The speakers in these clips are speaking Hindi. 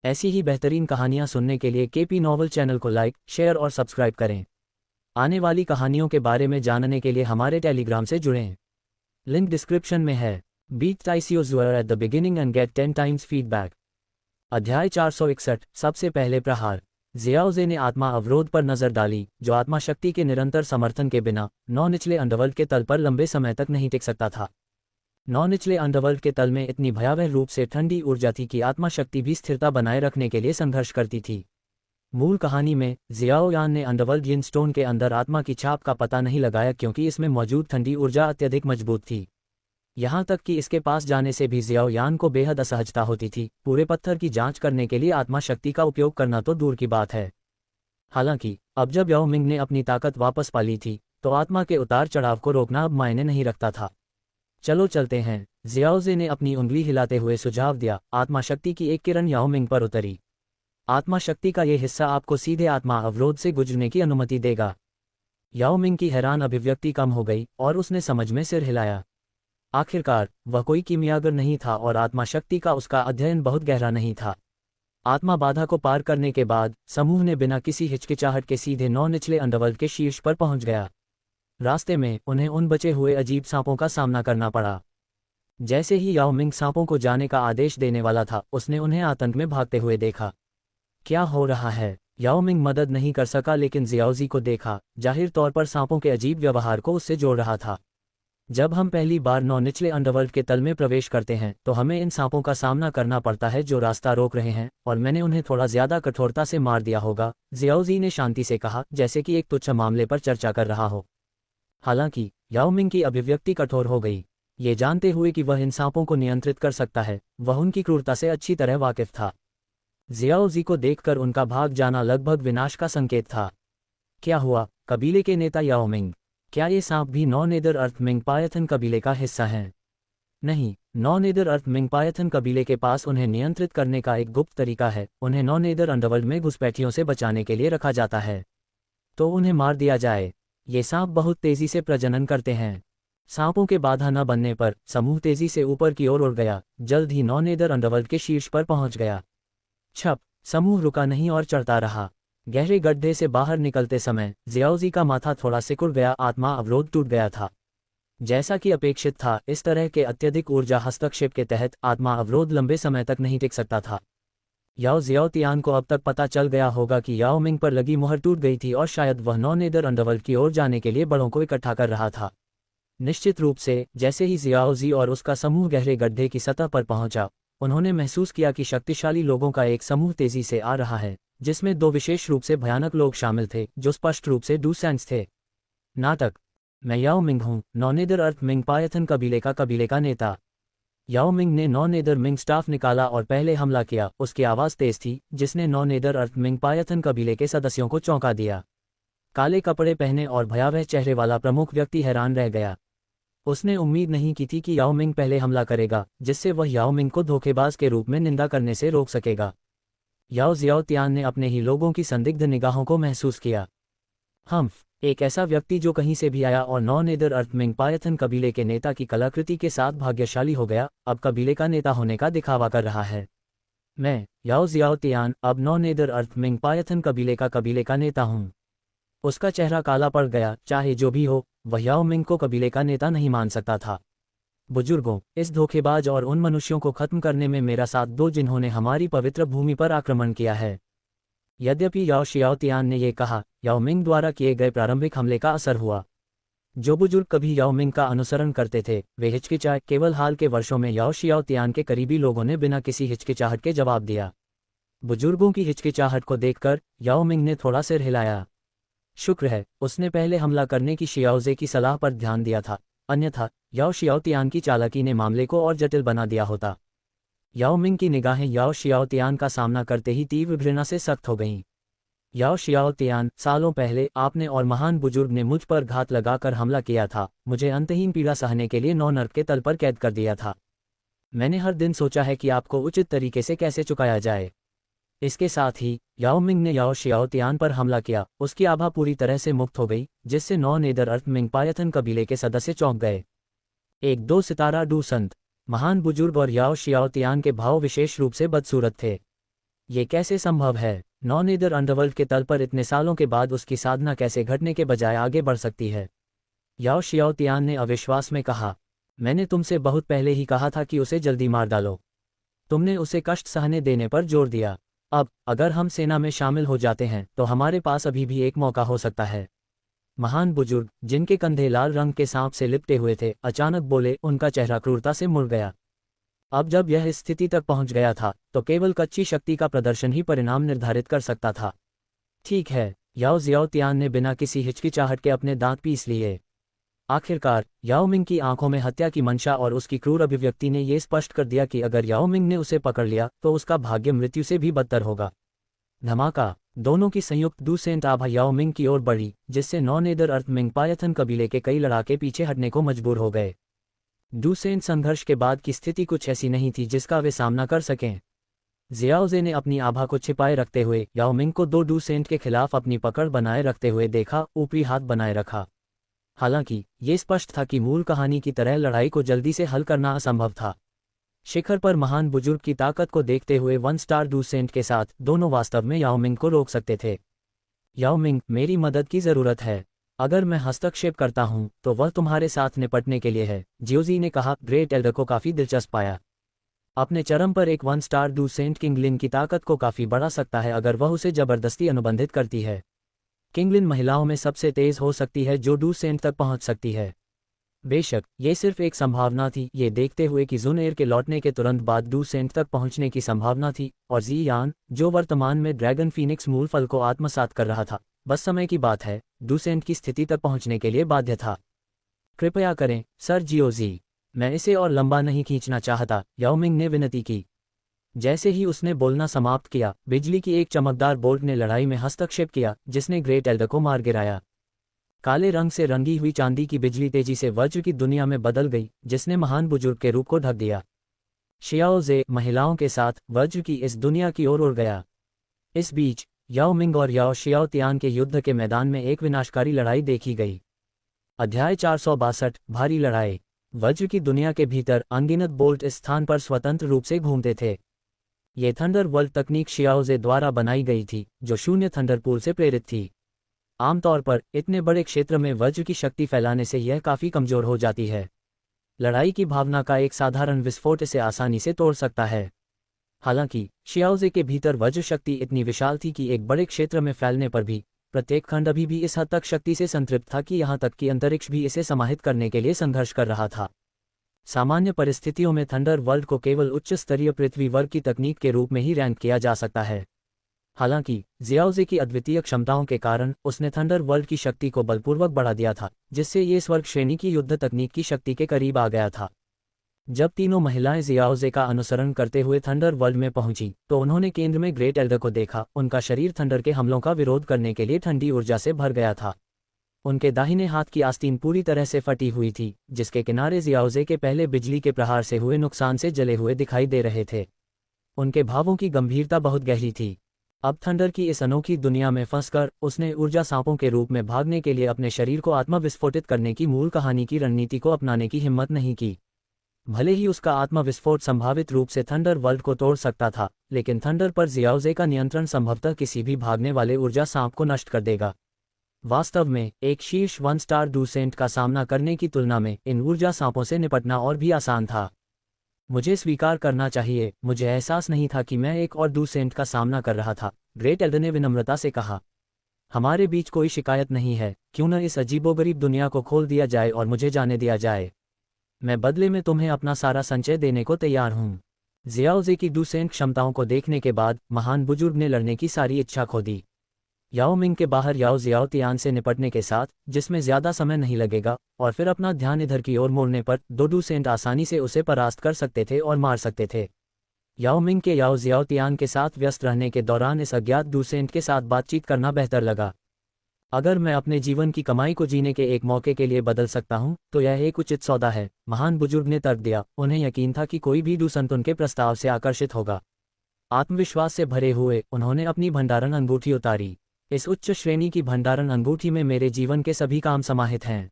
ऐसी ही बेहतरीन कहानियाँ सुनने के लिए केपी नॉवल चैनल को लाइक, शेयर और सब्सक्राइब करें। आने वाली कहानियों के बारे में जानने के लिए हमारे टेलीग्राम से जुड़ें। लिंक डिस्क्रिप्शन में है। बीट टाइसियोज at the beginning and get 10 times feedback. अध्याय 461। सबसे पहले प्रहार। जियाओजे ने आत्मा अवरोध पर नजर डाली, जो आत्मा शक्ति के निरंतर समर्थन के बिना नौ निचले अंडरवर्ल्ड के तल पर लंबे समय तक नहीं टिक सकता था। नौ निचले अंडरवर्ल्ड के तल में इतनी भयावह रूप से ठंडी ऊर्जा थी कि आत्मा शक्ति भी स्थिरता बनाए रखने के लिए संघर्ष करती थी। मूल कहानी में जियाओ यान ने अंडरवर्ल्ड यिन स्टोन के अंदर आत्मा की छाप का पता नहीं लगाया, क्योंकि इसमें मौजूद ठंडी ऊर्जा अत्यधिक मजबूत थी। यहाँ तक कि इसके पास जाने से भी जियाओ यान को बेहद असहजता होती थी। पूरे पत्थर की जांच करने के लिए आत्मा शक्ति का उपयोग करना तो दूर की बात है। हालांकि अब जब याओ मिंग ने अपनी ताकत वापस पा ली थी, तो आत्मा के उतार चढ़ाव को रोकना अब मायने नहीं रखता था। चलो चलते हैं, जियाओजे ने अपनी उंगली हिलाते हुए सुझाव दिया। आत्मा शक्ति की एक किरण याओ मिंग पर उतरी। आत्मा शक्ति का यह हिस्सा आपको सीधे आत्मा अवरोध से गुजरने की अनुमति देगा। याओ मिंग की हैरान अभिव्यक्ति कम हो गई और उसने समझ में सिर हिलाया। आखिरकार वह कोई कीमियागर नहीं था और आत्मा शक्ति का उसका अध्ययन बहुत गहरा नहीं था। आत्मा बाधा को पार करने के बाद समूह ने बिना किसी हिचकिचाहट के सीधे नौ निचले अंडरवर्ल्ड के शीर्ष पर पहुंच गया। रास्ते में उन्हें उन बचे हुए अजीब सांपों का सामना करना पड़ा। जैसे ही याओ मिंग सांपों को जाने का आदेश देने वाला था, उसने उन्हें आतंक में भागते हुए देखा। क्या हो रहा है? याओ मिंग मदद नहीं कर सका, लेकिन जियाओजी को देखा, जाहिर तौर पर सांपों के अजीब व्यवहार को उससे जोड़ रहा था। जब हम पहली बार नौ निचले अंडरवर्ल्ड के तल में प्रवेश करते हैं, तो हमें इन सांपों का सामना करना पड़ता है जो रास्ता रोक रहे हैं, और मैंने उन्हें थोड़ा ज्यादा कठोरता से मार दिया होगा, जियाओजी ने शांति से कहा, जैसे कि एक तुच्छ मामले पर चर्चा कर रहा हो। हालांकि याओ मिंग की अभिव्यक्ति कठोर हो गई। ये जानते हुए कि वह इन सांपों को नियंत्रित कर सकता है, वह उनकी क्रूरता से अच्छी तरह वाकिफ था। जियाओजी को देखकर उनका भाग जाना लगभग विनाश का संकेत था। क्या हुआ? कबीले के नेता याओ मिंग, क्या ये सांप भी नौ नेदर अर्थ मिंग पायथन कबीले का हिस्सा हैं? नहीं, नौ नेदर अर्थ मिंग पायथन कबीले के पास उन्हें नियंत्रित करने का एक गुप्त तरीका है। उन्हें नौ नेदर अंडरवर्ल्ड में घुसपैठियों से बचाने के लिए रखा जाता है। तो उन्हें मार दिया जाए। ये सांप बहुत तेजी से प्रजनन करते हैं। सांपों के बाधा न बनने पर समूह तेजी से ऊपर की ओर उड़ गया। जल्द ही नौ नेदर अंडरवर्ल्ड के शीर्ष पर पहुंच गया। छप, समूह रुका नहीं और चढ़ता रहा। गहरे गड्ढे से बाहर निकलते समय जियाओजी का माथा थोड़ा सिकुड़ गया। आत्मा अवरोध टूट गया था। जैसा कि अपेक्षित था, इस तरह के अत्यधिक ऊर्जा हस्तक्षेप के तहत आत्मा अवरोध लंबे समय तक नहीं टिक सकता था। याओ जियाओतियान को अब तक पता चल गया होगा कि याओ मिंग पर लगी मुहर टूट गई थी और शायद वह नौ नेदर अंडरवर्ल्ड की ओर जाने के लिए बड़ों को इकट्ठा कर रहा था। निश्चित रूप से जैसे ही जियाओजी और उसका समूह गहरे गड्ढे की सतह पर पहुंचा, उन्होंने महसूस किया कि शक्तिशाली लोगों का एक समूह तेजी से आ रहा है, जिसमें दो विशेष रूप से भयानक लोग शामिल थे, जो स्पष्ट रूप से डूसेंस थे। नाटक। मैं याओ मिंग हूँ, नौ नेदर अर्थ मिंग पायथन कबीले का नेता। याओ मिंग ने नौ नेदर मिंग स्टाफ निकाला और पहले हमला किया। उसकी आवाज़ तेज थी, जिसने नौ नेदर अर्थ मिंग पायथन कबीले के सदस्यों को चौंका दिया। काले कपड़े पहने और भयावह चेहरे वाला प्रमुख व्यक्ति हैरान रह गया। उसने उम्मीद नहीं की थी कि याओ मिंग पहले हमला करेगा, जिससे वह याओ मिंग को धोखेबाज के रूप में निंदा करने से रोक सकेगा। याओ जियाओतियान ने अपने ही लोगों की संदिग्ध निगाहों को महसूस किया। एक ऐसा व्यक्ति जो कहीं से भी आया और नौ नेदर अर्थ मिंग पायथन कबीले के नेता की कलाकृति के साथ भाग्यशाली हो गया, अब कबीले का नेता होने का दिखावा कर रहा है। मैं याओ जियाओतियान अब नौ नेदर अर्थ मिंग पायथन कबीले का नेता हूँ। उसका चेहरा काला पड़ गया। चाहे जो भी हो, वह याओ मिंग को कबीले का नेता नहीं मान सकता था। बुजुर्गों, इस धोखेबाज और उन मनुष्यों को खत्म करने में मेरा साथ दो जिन्होंने हमारी पवित्र भूमि पर आक्रमण किया है। यद्यपि याओ शियाओतियान ने यह कहा, याओ मिंग द्वारा किए गए प्रारंभिक हमले का असर हुआ। जो बुजुर्ग कभी याओ मिंग का अनुसरण करते थे, वे हिचकिचाए। केवल हाल के वर्षों में याओ शियाओतियान के करीबी लोगों ने बिना किसी हिचकिचाहट के जवाब दिया। बुजुर्गों की हिचकिचाहट को देखकर याओ मिंग ने थोड़ा सिर हिलाया। शुक्र है उसने पहले हमला करने की शियाओजे की सलाह पर ध्यान दिया था, अन्यथा याओ शियाओतियान की चालाकी ने मामले को और जटिल बना दिया होता। याओ मिंग की निगाहें याओ शियाओतियान का सामना करते ही तीव्र घृणा से सख्त हो गईं। याओ शियाओतियान, सालों पहले आपने और महान बुजुर्ग ने मुझ पर घात लगाकर हमला किया था, मुझे अंतहीन पीड़ा सहने के लिए नौ नर्क के तल पर कैद कर दिया था। मैंने हर दिन सोचा है कि आपको उचित तरीके से कैसे चुकाया जाए। इसके साथ ही याओ मिंग ने याओ शियाओतियान पर हमला किया। उसकी आभा पूरी तरह से मुक्त हो गई, जिससे नौ नेदर अर्थ मिंग पायथन कबीले के सदस्य चौंक गए। एक दो सितारा डू संत, महान बुजुर्ग और याओ शियाओतियान के भाव विशेष रूप से बदसूरत थे। ये कैसे संभव है? नॉन-ईदर अंडरवर्ल्ड के तल पर इतने सालों के बाद उसकी साधना कैसे घटने के बजाय आगे बढ़ सकती है? याओ शियाओतियान ने अविश्वास में कहा, मैंने तुमसे बहुत पहले ही कहा था कि उसे जल्दी मार डालो। तुमने उसे कष्ट सहने देने पर जोर दिया। अब अगर हम सेना में शामिल हो जाते हैं तो हमारे पास अभी भी एक मौका हो सकता है। महान बुजुर्ग, जिनके कंधे लाल रंग के सांप से लिपटे हुए थे, अचानक बोले। उनका चेहरा क्रूरता से मुड़ गया। अब जब यह इस स्थिति तक पहुंच गया था तो केवल कच्ची शक्ति का प्रदर्शन ही परिणाम निर्धारित कर सकता था। ठीक है, याओ ज़ियाओतियान ने बिना किसी हिचकिचाहट के अपने दांत पीस लिए। आखिरकार याओ मिंग की आंखों में हत्या की मंशा और उसकी क्रूर अभिव्यक्ति ने यह स्पष्ट कर दिया कि अगर याओ मिंग ने उसे पकड़ लिया तो उसका भाग्य मृत्यु से भी बदतर होगा। धमाका! दोनों की संयुक्त डूसेंट आभा याओ मिंग की ओर बढ़ी, जिससे नॉन-ईदर अर्थ मिंग पायथन कबीले के कई लड़ाके पीछे हटने को मजबूर हो गए। डूसेंट संघर्ष के बाद की स्थिति कुछ ऐसी नहीं थी जिसका वे सामना कर सकें। ज़ियाओज़े ने अपनी आभा को छिपाए रखते हुए याओ मिंग को दो डूसेंट के खिलाफ अपनी पकड़ बनाए रखते हुए देखा, ऊपरी हाथ बनाए रखा। हालांकि ये स्पष्ट था कि मूल कहानी की तरह लड़ाई को जल्दी से हल करना असंभव था। शिखर पर महान बुजुर्ग की ताकत को देखते हुए 1 स्टार डूसेंट के साथ दोनों वास्तव में याओ मिंग को रोक सकते थे। याओ मिंग, मेरी मदद की जरूरत है। अगर मैं हस्तक्षेप करता हूं तो वह तुम्हारे साथ निपटने के लिए है, जियोजी ने कहा। ग्रेट एल्डर को काफी दिलचस्प पाया। अपने चरम पर एक 1 स्टार डूसेंट किंगलिन की ताकत को काफी बढ़ा सकता है अगर वह उसे जबरदस्ती अनुबंधित करती है। किंगलिन महिलाओं में सबसे तेज हो सकती है जो डूसेंट तक पहुंच सकती है। बेशक ये सिर्फ एक संभावना थी, ये देखते हुए कि जुनएर के लौटने के तुरंत बाद डूसेंट तक पहुंचने की संभावना थी, और ज़ियान, जो वर्तमान में ड्रैगन फीनिक्स मूल फल को आत्मसात कर रहा था, बस समय की बात है, डूसेंट की स्थिति तक पहुंचने के लिए बाध्य था। कृपया करें सर जियोजी, मैं इसे और लंबा नहीं खींचना चाहता, याओ मिंग ने विनती की। जैसे ही उसने बोलना समाप्त किया, बिजली की एक चमकदार बोल्ट ने लड़ाई में हस्तक्षेप किया, जिसने ग्रेट एल्डर को मार गिराया। काले रंग से रंगी हुई चांदी की बिजली तेजी से वज्र की दुनिया में बदल गई, जिसने महान बुजुर्ग के रूप को ढक दिया। शियाओज़े महिलाओं के साथ वज्र की इस दुनिया की ओर उड़ गया। इस बीच याओ मिंग और याओ शियाओतियान के युद्ध के मैदान में एक विनाशकारी लड़ाई देखी गई। अध्याय 462 भारी लड़ाई। वज्र की दुनिया के भीतर अनगिनत बोल्ट इस स्थान पर स्वतंत्र रूप से घूमते थे। ये थंडर वर्ल्ड तकनीक शियाओज़े द्वारा बनाई गई थी, जो शून्य थंडर पूल से प्रेरित थी। आमतौर पर इतने बड़े क्षेत्र में वज्र की शक्ति फैलाने से यह काफी कमजोर हो जाती है। लड़ाई की भावना का एक साधारण विस्फोट इसे आसानी से तोड़ सकता है। हालांकि शियाओज़े के भीतर वज्र शक्ति इतनी विशाल थी कि एक बड़े क्षेत्र में फैलने पर भी प्रत्येक खंड अभी भी इस हद तक शक्ति से संतृप्त था कि यहां तक कि अंतरिक्ष भी इसे समाहित करने के लिए संघर्ष कर रहा था। सामान्य परिस्थितियों में थंडर वर्ल्ड को केवल उच्च स्तरीय पृथ्वी वर्ग की तकनीक के रूप में ही रैंक किया जा सकता है। हालांकि ज़ियाओज़े की अद्वितीय क्षमताओं के कारण उसने थंडर वर्ल्ड की शक्ति को बलपूर्वक बढ़ा दिया था, जिससे ये स्वर्ग श्रेणी की युद्ध तकनीक की शक्ति के करीब आ गया था। जब तीनों महिलाएं ज़ियाओज़े का अनुसरण करते हुए थंडर वर्ल्ड में पहुंची तो उन्होंने केंद्र में ग्रेट एल्डर को देखा। उनका शरीर थंडर के हमलों का विरोध करने के लिए ठंडी ऊर्जा से भर गया था। उनके दाहिने हाथ की आस्तीन पूरी तरह से फटी हुई थी, जिसके किनारे ज़ियाओज़े के पहले बिजली के प्रहार से हुए नुकसान से जले हुए दिखाई दे रहे थे। उनके भावों की गंभीरता बहुत गहरी थी। अब थंडर की इस अनोखी दुनिया में फंसकर उसने ऊर्जा सांपों के रूप में भागने के लिए अपने शरीर को आत्मविस्फोटित करने की मूल कहानी की रणनीति को अपनाने की हिम्मत नहीं की। भले ही उसका आत्मविस्फोट संभावित रूप से थंडर वर्ल्ड को तोड़ सकता था, लेकिन थंडर पर ज़ियाओज़े का नियंत्रण संभवतः किसी भी भागने वाले ऊर्जा सांप को नष्ट कर देगा। वास्तव में एक शीर्ष 1 स्टार डूसेंट का सामना करने की तुलना में इन ऊर्जा सांपों से निपटना और भी आसान था। मुझे स्वीकार करना चाहिए, मुझे एहसास नहीं था कि मैं एक और डूसेंट का सामना कर रहा था, ग्रेट एल्डर ने विनम्रता से कहा। हमारे बीच कोई शिकायत नहीं है, क्यों न इस अजीबोगरीब दुनिया को खोल दिया जाए और मुझे जाने दिया जाए। मैं बदले में तुम्हें अपना सारा संचय देने को तैयार हूँ। ज़ियाओज़े की डूसेंट क्षमताओं को देखने के बाद महान बुजुर्ग ने लड़ने की सारी इच्छा खो दी। याओ मिंग के बाहर याओ ज़ियाओतियान से निपटने के साथ, जिसमें ज्यादा समय नहीं लगेगा, और फिर अपना ध्यान इधर की ओर मोड़ने पर दो डूसेंट आसानी से उसे परास्त कर सकते थे और मार सकते थे। याओ मिंग के याओ ज़ियाओतियान के साथ व्यस्त रहने के दौरान इस अज्ञात डूसेंट के साथ बातचीत करना बेहतर लगा। अगर मैं अपने जीवन की कमाई को जीने के एक मौके के लिए बदल सकता हूं, तो यह एक उचित सौदा है, महान बुजुर्ग ने तर्क दिया। उन्हें यकीन था कि कोई भी डूसंत उनके प्रस्ताव से आकर्षित होगा। आत्मविश्वास से भरे हुए उन्होंने अपनी भंडारण अंगूठी उतारी। इस उच्च श्रेणी की भंडारण अंगूठी में मेरे जीवन के सभी काम समाहित हैं।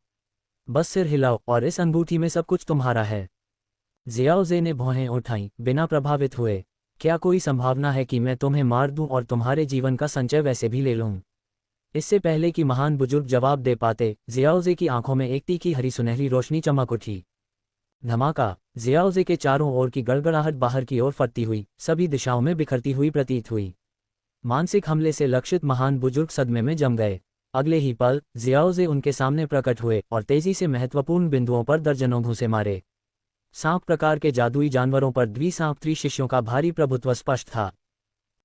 बस सिर हिलाओ और इस अंगूठी में सब कुछ तुम्हारा है। ज़ियाओज़े ने भौहें उठाईं, बिना प्रभावित हुए। क्या कोई संभावना है कि मैं तुम्हें मार दूं और तुम्हारे जीवन का संचय वैसे भी ले लूं? इससे पहले कि महान बुजुर्ग जवाब दे पाते, जियाओजे की आंखों में एक तीखी हरी सुनहरी रोशनी चमक उठी। धमाका! जियाओजे के चारों ओर की गड़गड़ाहट बाहर की ओर फटती हुई, सभी दिशाओं में बिखरती हुई प्रतीत हुई। मानसिक हमले से लक्षित महान बुजुर्ग सदमे में जम गए। अगले ही पल जियाओजे उनके सामने प्रकट हुए और तेजी से महत्वपूर्ण बिंदुओं पर दर्जनों घूंसे मारे। सांप प्रकार के जादुई जानवरों पर द्विसांप त्रिशिष्यों का भारी प्रभुत्व स्पष्ट था।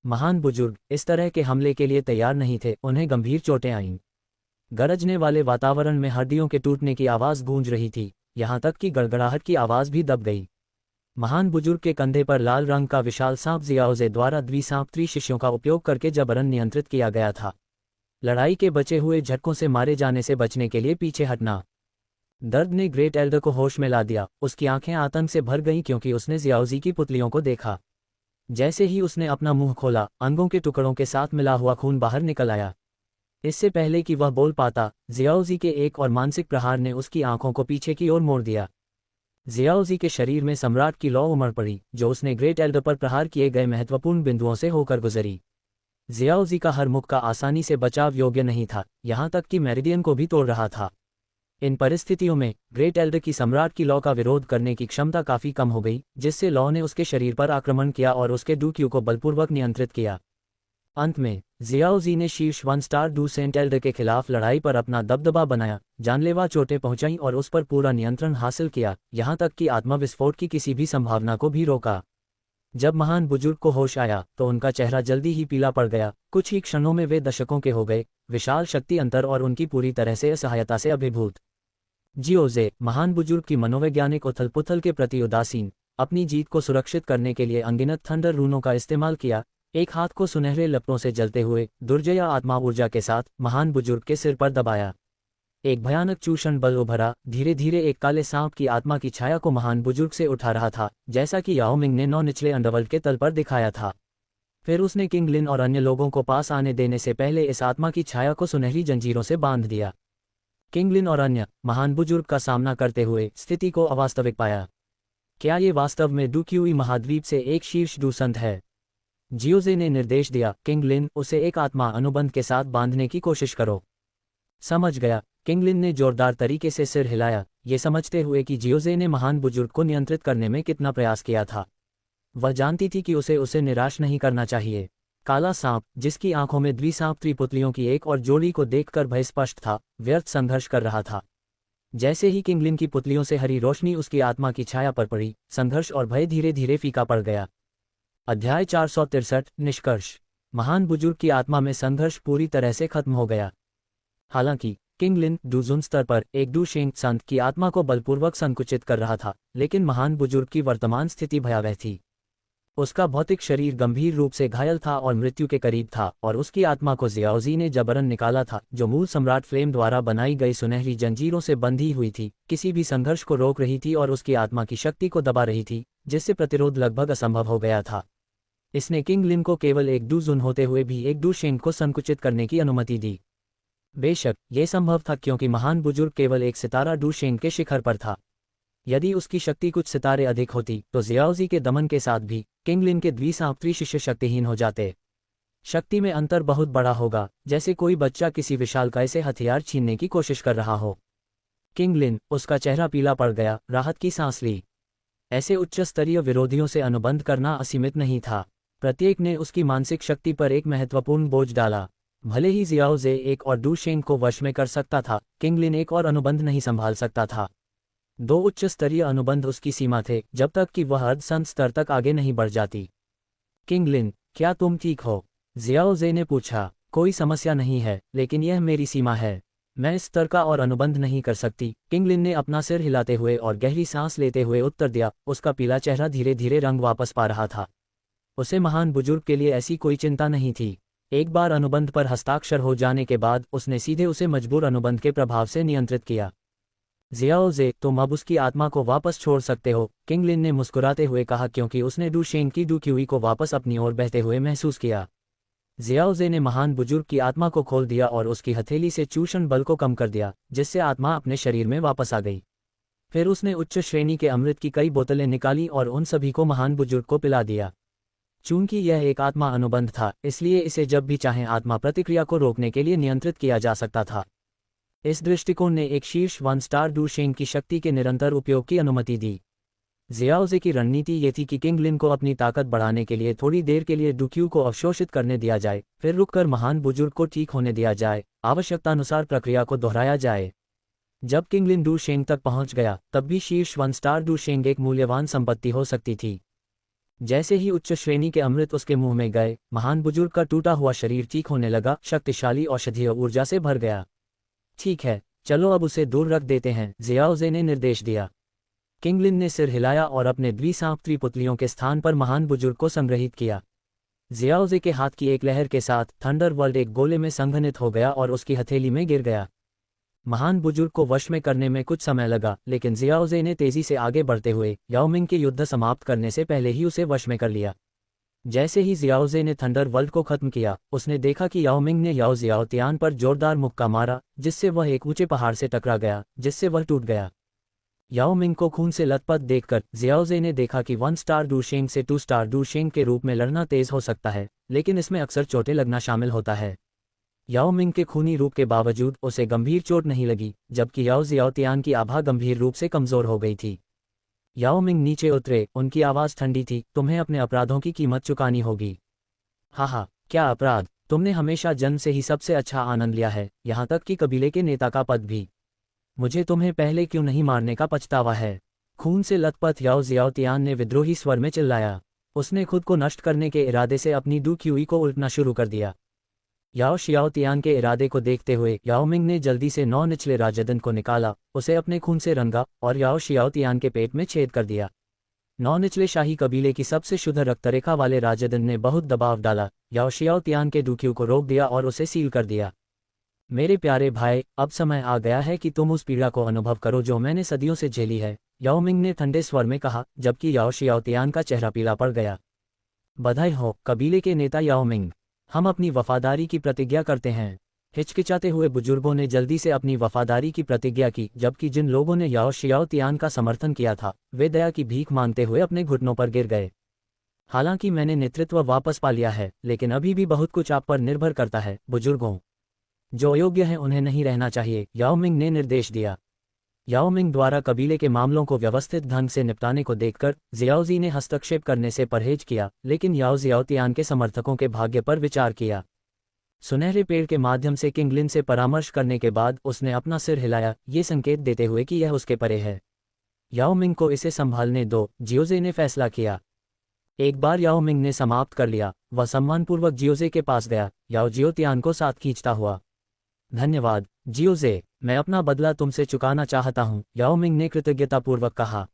महान बुजुर्ग इस तरह के हमले के लिए तैयार नहीं थे, उन्हें गंभीर चोटें आईं। गरजने वाले वातावरण में हड्डियों के टूटने की आवाज़ गूंज रही थी, यहाँ तक कि गड़गड़ाहट की आवाज़ भी दब गई। महान बुजुर्ग के कंधे पर लाल रंग का विशाल सांप जियाओजे द्वारा द्विसांप त्रिशिष्यों का उपयोग करके जबरन नियंत्रित किया गया था। लड़ाई के बचे हुए झटकों से मारे जाने से बचने के लिए पीछे हटना। दर्द ने ग्रेट एल्डर को होश में ला दिया, उसकी आंखें आतंक से भर गईं क्योंकि उसने जियाओजी की पुतलियों को देखा। जैसे ही उसने अपना मुंह खोला, अंगों के टुकड़ों के साथ मिला हुआ खून बाहर निकल आया। इससे पहले कि वह बोल पाता, जियाओजी के एक और मानसिक प्रहार ने उसकी आंखों को पीछे की ओर मोड़ दिया। जियाओजी के शरीर में सम्राट की लौ उमड़ पड़ी, जो उसने ग्रेट एल्डर पर प्रहार किए गए महत्वपूर्ण बिंदुओं से होकर गुजरी। जियाओजी का हर मुक्का आसानी से बचाव योग्य नहीं था, यहाँ तक कि मेरिडियन को भी तोड़ रहा था। इन परिस्थितियों में ग्रेट एल्डर की सम्राट की लॉ का विरोध करने की क्षमता काफी कम हो गई, जिससे लॉ ने उसके शरीर पर आक्रमण किया और उसके डूक्यू को बलपूर्वक नियंत्रित किया। अंत में जियाओजी ने शीर्ष 1 स्टार डू सेंट एल्डर के खिलाफ लड़ाई पर अपना दबदबा बनाया, जानलेवा चोटें पहुंचाईं और उस पर पूरा नियंत्रण हासिल किया, यहाँ तक कि आत्मविस्फोट की किसी भी संभावना को भी रोका। जब महान बुजुर्ग को होश आया तो उनका चेहरा जल्दी ही पीला पड़ गया। कुछ ही क्षणों में वे दशकों के हो गए, विशाल शक्ति अंतर और उनकी पूरी तरह से असहायता से अभिभूत। जियाओजे, महान बुजुर्ग की मनोवैज्ञानिक उथल-पुथल के प्रति उदासीन, अपनी जीत को सुरक्षित करने के लिए अनगिनत थंडर रूनों का इस्तेमाल किया। एक हाथ को सुनहरे लपटों से जलते हुए दुर्जया आत्मा ऊर्जा के साथ महान बुजुर्ग के सिर पर दबाया। एक भयानक चूषण बल उभरा, धीरे धीरे एक काले सांप की आत्मा की छाया को महान बुजुर्ग से उठा रहा था, जैसा कि याओ मिंग ने 9 निचले अंडरवर्ल्ड के तल पर दिखाया था। फिर उसने किंग लिन और अन्य लोगों को पास आने देने से पहले इस आत्मा की छाया को सुनहरी जंजीरों से बांध दिया। किंग लिन और अन्य महान बुजुर्ग का सामना करते हुए स्थिति को अवास्तविक पाया। क्या ये वास्तव में डूक्यूई महाद्वीप से एक शीर्ष डूसंत है? जियाओजे ने निर्देश दिया, किंग लिन, उसे एक आत्मा अनुबंध के साथ बांधने की कोशिश करो। समझ गया। किंग लिन ने जोरदार तरीके से सिर हिलाया, ये समझते हुए कि जियाओजे ने महान बुजुर्ग को नियंत्रित करने में कितना प्रयास किया था। वह जानती थी कि उसे निराश नहीं करना चाहिए। काला सांप, जिसकी आंखों में द्विसांप त्रिपुतलियों की एक और जोड़ी को देखकर भय स्पष्ट था, व्यर्थ संघर्ष कर रहा था। जैसे ही किंग लिन की पुतलियों से हरी रोशनी उसकी आत्मा की छाया पर पड़ी, संघर्ष और भय धीरे धीरे फीका पड़ गया। अध्याय 463 निष्कर्ष। महान बुजुर्ग की आत्मा में संघर्ष पूरी तरह से खत्म हो गया। हालांकि किंग लिन डूजुन स्तर पर एक डू शेंग संत की आत्मा को बलपूर्वक संकुचित कर रहा था, लेकिन महान बुजुर्ग की वर्तमान स्थिति भयावह थी। उसका भौतिक शरीर गंभीर रूप से घायल था और मृत्यु के करीब था, और उसकी आत्मा को जियाओजी ने जबरन निकाला था, जो मूल सम्राट फ्लेम द्वारा बनाई गई सुनहरी जंजीरों से बंधी हुई थी, किसी भी संघर्ष को रोक रही थी और उसकी आत्मा की शक्ति को दबा रही थी, जिससे प्रतिरोध लगभग असंभव हो गया था। इसने किंग लिन को केवल एक डूजुन होते हुए भी एक डू शेंग को संकुचित करने की अनुमति दी। बेशक ये संभव था क्योंकि महान बुजुर्ग केवल एक सितारा डू शेंग के शिखर पर था। यदि उसकी शक्ति कुछ सितारे अधिक होती तो जियाओजी के दमन के साथ भी किंग लिन के द्विसांप त्रिशिष्य शक्तिहीन हो जाते। शक्ति में अंतर बहुत बड़ा होगा, जैसे कोई बच्चा किसी विशालकाय से हथियार छीनने की कोशिश कर रहा हो। किंग लिन, उसका चेहरा पीला पड़ गया, राहत की सांस ली। ऐसे उच्च स्तरीय विरोधियों से अनुबंध करना असीमित नहीं था। प्रत्येक ने उसकी मानसिक शक्ति पर एक महत्वपूर्ण बोझ डाला। भले ही जियाओजे एक और डू शेंग को वश में कर सकता था, किंग लिन एक और अनुबंध नहीं संभाल सकता था। 2 उच्च स्तरीय अनुबंध उसकी सीमा थे, जब तक कि वह अर्धसंत स्तर तक आगे नहीं बढ़ जाती। किंग लिन, क्या तुम ठीक हो? जियाओजे ने पूछा। कोई समस्या नहीं है, लेकिन यह मेरी सीमा है। मैं इस स्तर का और अनुबंध नहीं कर सकती। किंग लिन ने अपना सिर हिलाते हुए और गहरी सांस लेते हुए उत्तर दिया। उसका पीला चेहरा धीरे धीरे रंग वापस पा रहा था। उसे महान बुजुर्ग के लिए ऐसी कोई चिंता नहीं थी। एक बार अनुबंध पर हस्ताक्षर हो जाने के बाद उसने सीधे उसे मजबूर अनुबंध के प्रभाव से नियंत्रित किया। जियाओजे, तुम अब उसकी आत्मा को वापस छोड़ सकते हो, किंग लिन ने मुस्कुराते हुए कहा, क्योंकि उसने डू शेंग की डूक्यूई को वापस अपनी ओर बहते हुए महसूस किया। जियाओजे ने महान बुजुर्ग की आत्मा को खोल दिया और उसकी हथेली से चूषण बल को कम कर दिया, जिससे आत्मा अपने शरीर में वापस आ गई। फिर उसने उच्च श्रेणी के अमृत की कई बोतलें निकाली और उन सभी को महान बुजुर्ग को पिला दिया। चूंकि यह एक आत्मा अनुबंध था, इसलिए इसे जब भी चाहें आत्मा प्रतिक्रिया को रोकने के लिए नियंत्रित किया जा सकता था। इस दृष्टिकोण ने एक शीर्ष 1 स्टार डू शेंग की शक्ति के निरंतर उपयोग की अनुमति दी। जियाओजे की रणनीति ये थी कि किंग लिन को अपनी ताकत बढ़ाने के लिए थोड़ी देर के लिए डुक्यू को अवशोषित करने दिया जाए, फिर रुककर महान बुजुर्ग को ठीक होने दिया जाए, आवश्यकतानुसार प्रक्रिया को दोहराया जाए। जब किंग लिन डू शेंग तक पहुंच गया, तब भी शीर्ष 1 स्टार डू शेंग एक मूल्यवान संपत्ति हो सकती थी। जैसे ही उच्च श्रेणी के अमृत उसके मुंह में गए, महान बुजुर्ग का टूटा हुआ शरीर ठीक होने लगा, शक्तिशाली औषधीय ऊर्जा से भर गया। ठीक है, चलो अब उसे दूर रख देते हैं, जियाओजे ने निर्देश दिया। किंग लिन ने सिर हिलाया और अपने द्विसांप्त्री पुतलियों के स्थान पर महान बुजुर्ग को संग्रहित किया। जियाओजे के हाथ की एक लहर के साथ थंडर वर्ल्ड एक गोले में संघनित हो गया और उसकी हथेली में गिर गया। महान बुजुर्ग को वश में करने में कुछ समय लगा, लेकिन जियाओजे ने तेजी से आगे बढ़ते हुए याओमिंग के युद्ध समाप्त करने से पहले ही उसे वश में कर लिया। जैसे ही जियाओजे ने थंडर वर्ल्ड को खत्म किया, उसने देखा कि याओमिंग ने याओ जियाओतियान पर जोरदार मुक्का मारा, जिससे वह एक ऊंचे पहाड़ से टकरा गया, जिससे वह टूट गया। याओमिंग को खून से लथपथ देखकर जियाओजे ने देखा कि 1 स्टार डू शेंग से 2 स्टार डू शेंग के रूप में लड़ना तेज हो सकता है, लेकिन इसमें अक्सर चोटें लगना शामिल होता है। याओमिंग के खूनी रूप के बावजूद उसे गंभीर चोट नहीं लगी, जबकि याओ जियाओतियान की आभा गंभीर रूप से कमजोर हो गई थी। याओमिंग नीचे उतरे, उनकी आवाज ठंडी थी, तुम्हें अपने अपराधों की कीमत चुकानी होगी। हा, क्या अपराध? तुमने हमेशा जन्म से ही सबसे अच्छा आनंद लिया है, यहाँ तक कि कबीले के नेता का पद भी। मुझे तुम्हें पहले क्यों नहीं मारने का पछतावा है? खून से लथपथ याओ जियाओतियान ने विद्रोही स्वर में चिल्लाया। उसने खुद को नष्ट करने के इरादे से अपनी डू क्यूई को उल्टना शुरू कर दिया। याओ शियाओतियान के इरादे को देखते हुए याओमिंग ने जल्दी से 9 निचले राजदंड को निकाला, उसे अपने खून से रंगा और याओ शियाओतियान के पेट में छेद कर दिया। 9 निचले शाही कबीले की सबसे शुद्ध रक्तरेखा वाले राजदंड ने बहुत दबाव डाला, याओ शियाओतियान के डुक्यू को रोक दिया और उसे सील कर दिया। मेरे प्यारे भाई, अब समय आ गया है कि तुम उस पीड़ा को अनुभव करो जो मैंने सदियों से झेली है, याओमिंग ने ठंडे स्वर में कहा, जबकि याओ शियाओतियान का चेहरा पीला पड़ गया। बधाई हो, कबीले के नेता याओमिंग। हम अपनी वफादारी की प्रतिज्ञा करते हैं। हिचकिचाते हुए बुजुर्गों ने जल्दी से अपनी वफादारी की प्रतिज्ञा की, जबकि जिन लोगों ने याओ शियाओतियान का समर्थन किया था, वे दया की भीख मांगते हुए अपने घुटनों पर गिर गए। हालांकि मैंने नेतृत्व वापस पा लिया है, लेकिन अभी भी बहुत कुछ आप पर निर्भर करता है, बुजुर्गों। जो अयोग्य हैं उन्हें नहीं रहना चाहिए, याओमिंग ने निर्देश दिया। याओमिंग द्वारा कबीले के मामलों को व्यवस्थित ढंग से निपटाने को देखकर जियाओजी ने हस्तक्षेप करने से परहेज किया, लेकिन याओ जियाओतियान के समर्थकों के भाग्य पर विचार किया। सुनहरे पेड़ के माध्यम से किंग लिन से परामर्श करने के बाद उसने अपना सिर हिलाया, ये संकेत देते हुए कि यह उसके परे है। याओमिंग को इसे संभालने दो, जियोजे ने फैसला किया। एक बार याओमिंग ने समाप्त कर लिया, वह सम्मानपूर्वक जियोजे के पास गया, याओ जियाओतियान को साथ खींचता हुआ। धन्यवाद जियोजे, मैं अपना बदला तुमसे चुकाना चाहता हूं, याओमिंग ने कृतज्ञतापूर्वक कहा।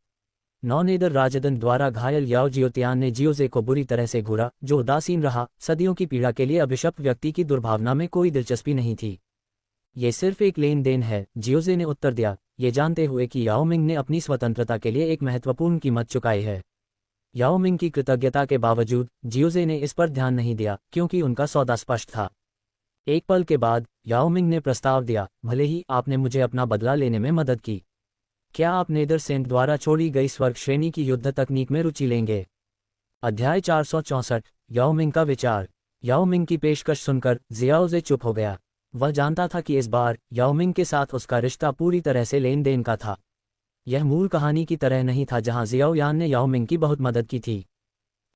9 नेदर राजदंड द्वारा घायल याओ जियोतियान ने जियोजे को बुरी तरह से घूरा, जो उदासीन रहा। सदियों की पीड़ा के लिए अभिशप्त व्यक्ति की दुर्भावना में कोई दिलचस्पी नहीं थी। ये सिर्फ एक लेन देन है, जियोजे ने उत्तर दिया, ये जानते हुए कि याओमिंग ने अपनी स्वतंत्रता के लिए एक महत्वपूर्ण कीमत चुकाई है। याओमिंग की कृतज्ञता के बावजूद जियोजे ने इस पर ध्यान नहीं दिया, क्योंकि उनका सौदा स्पष्ट था। एक पल के बाद याओमिंग ने प्रस्ताव दिया, भले ही आपने मुझे अपना बदला लेने में मदद की, क्या आप नेदर सेंट द्वारा छोड़ी गई स्वर्ग श्रेणी की युद्ध तकनीक में रुचि लेंगे? अध्याय 464 याओमिंग का विचार। याओमिंग की पेशकश सुनकर जियाओजे चुप हो गया। वह जानता था कि इस बार याओमिंग के साथ उसका रिश्ता पूरी तरह से लेन देन का था। यह मूल कहानी की तरह नहीं था जहां जियाओयान ने याओमिंग की बहुत मदद की थी।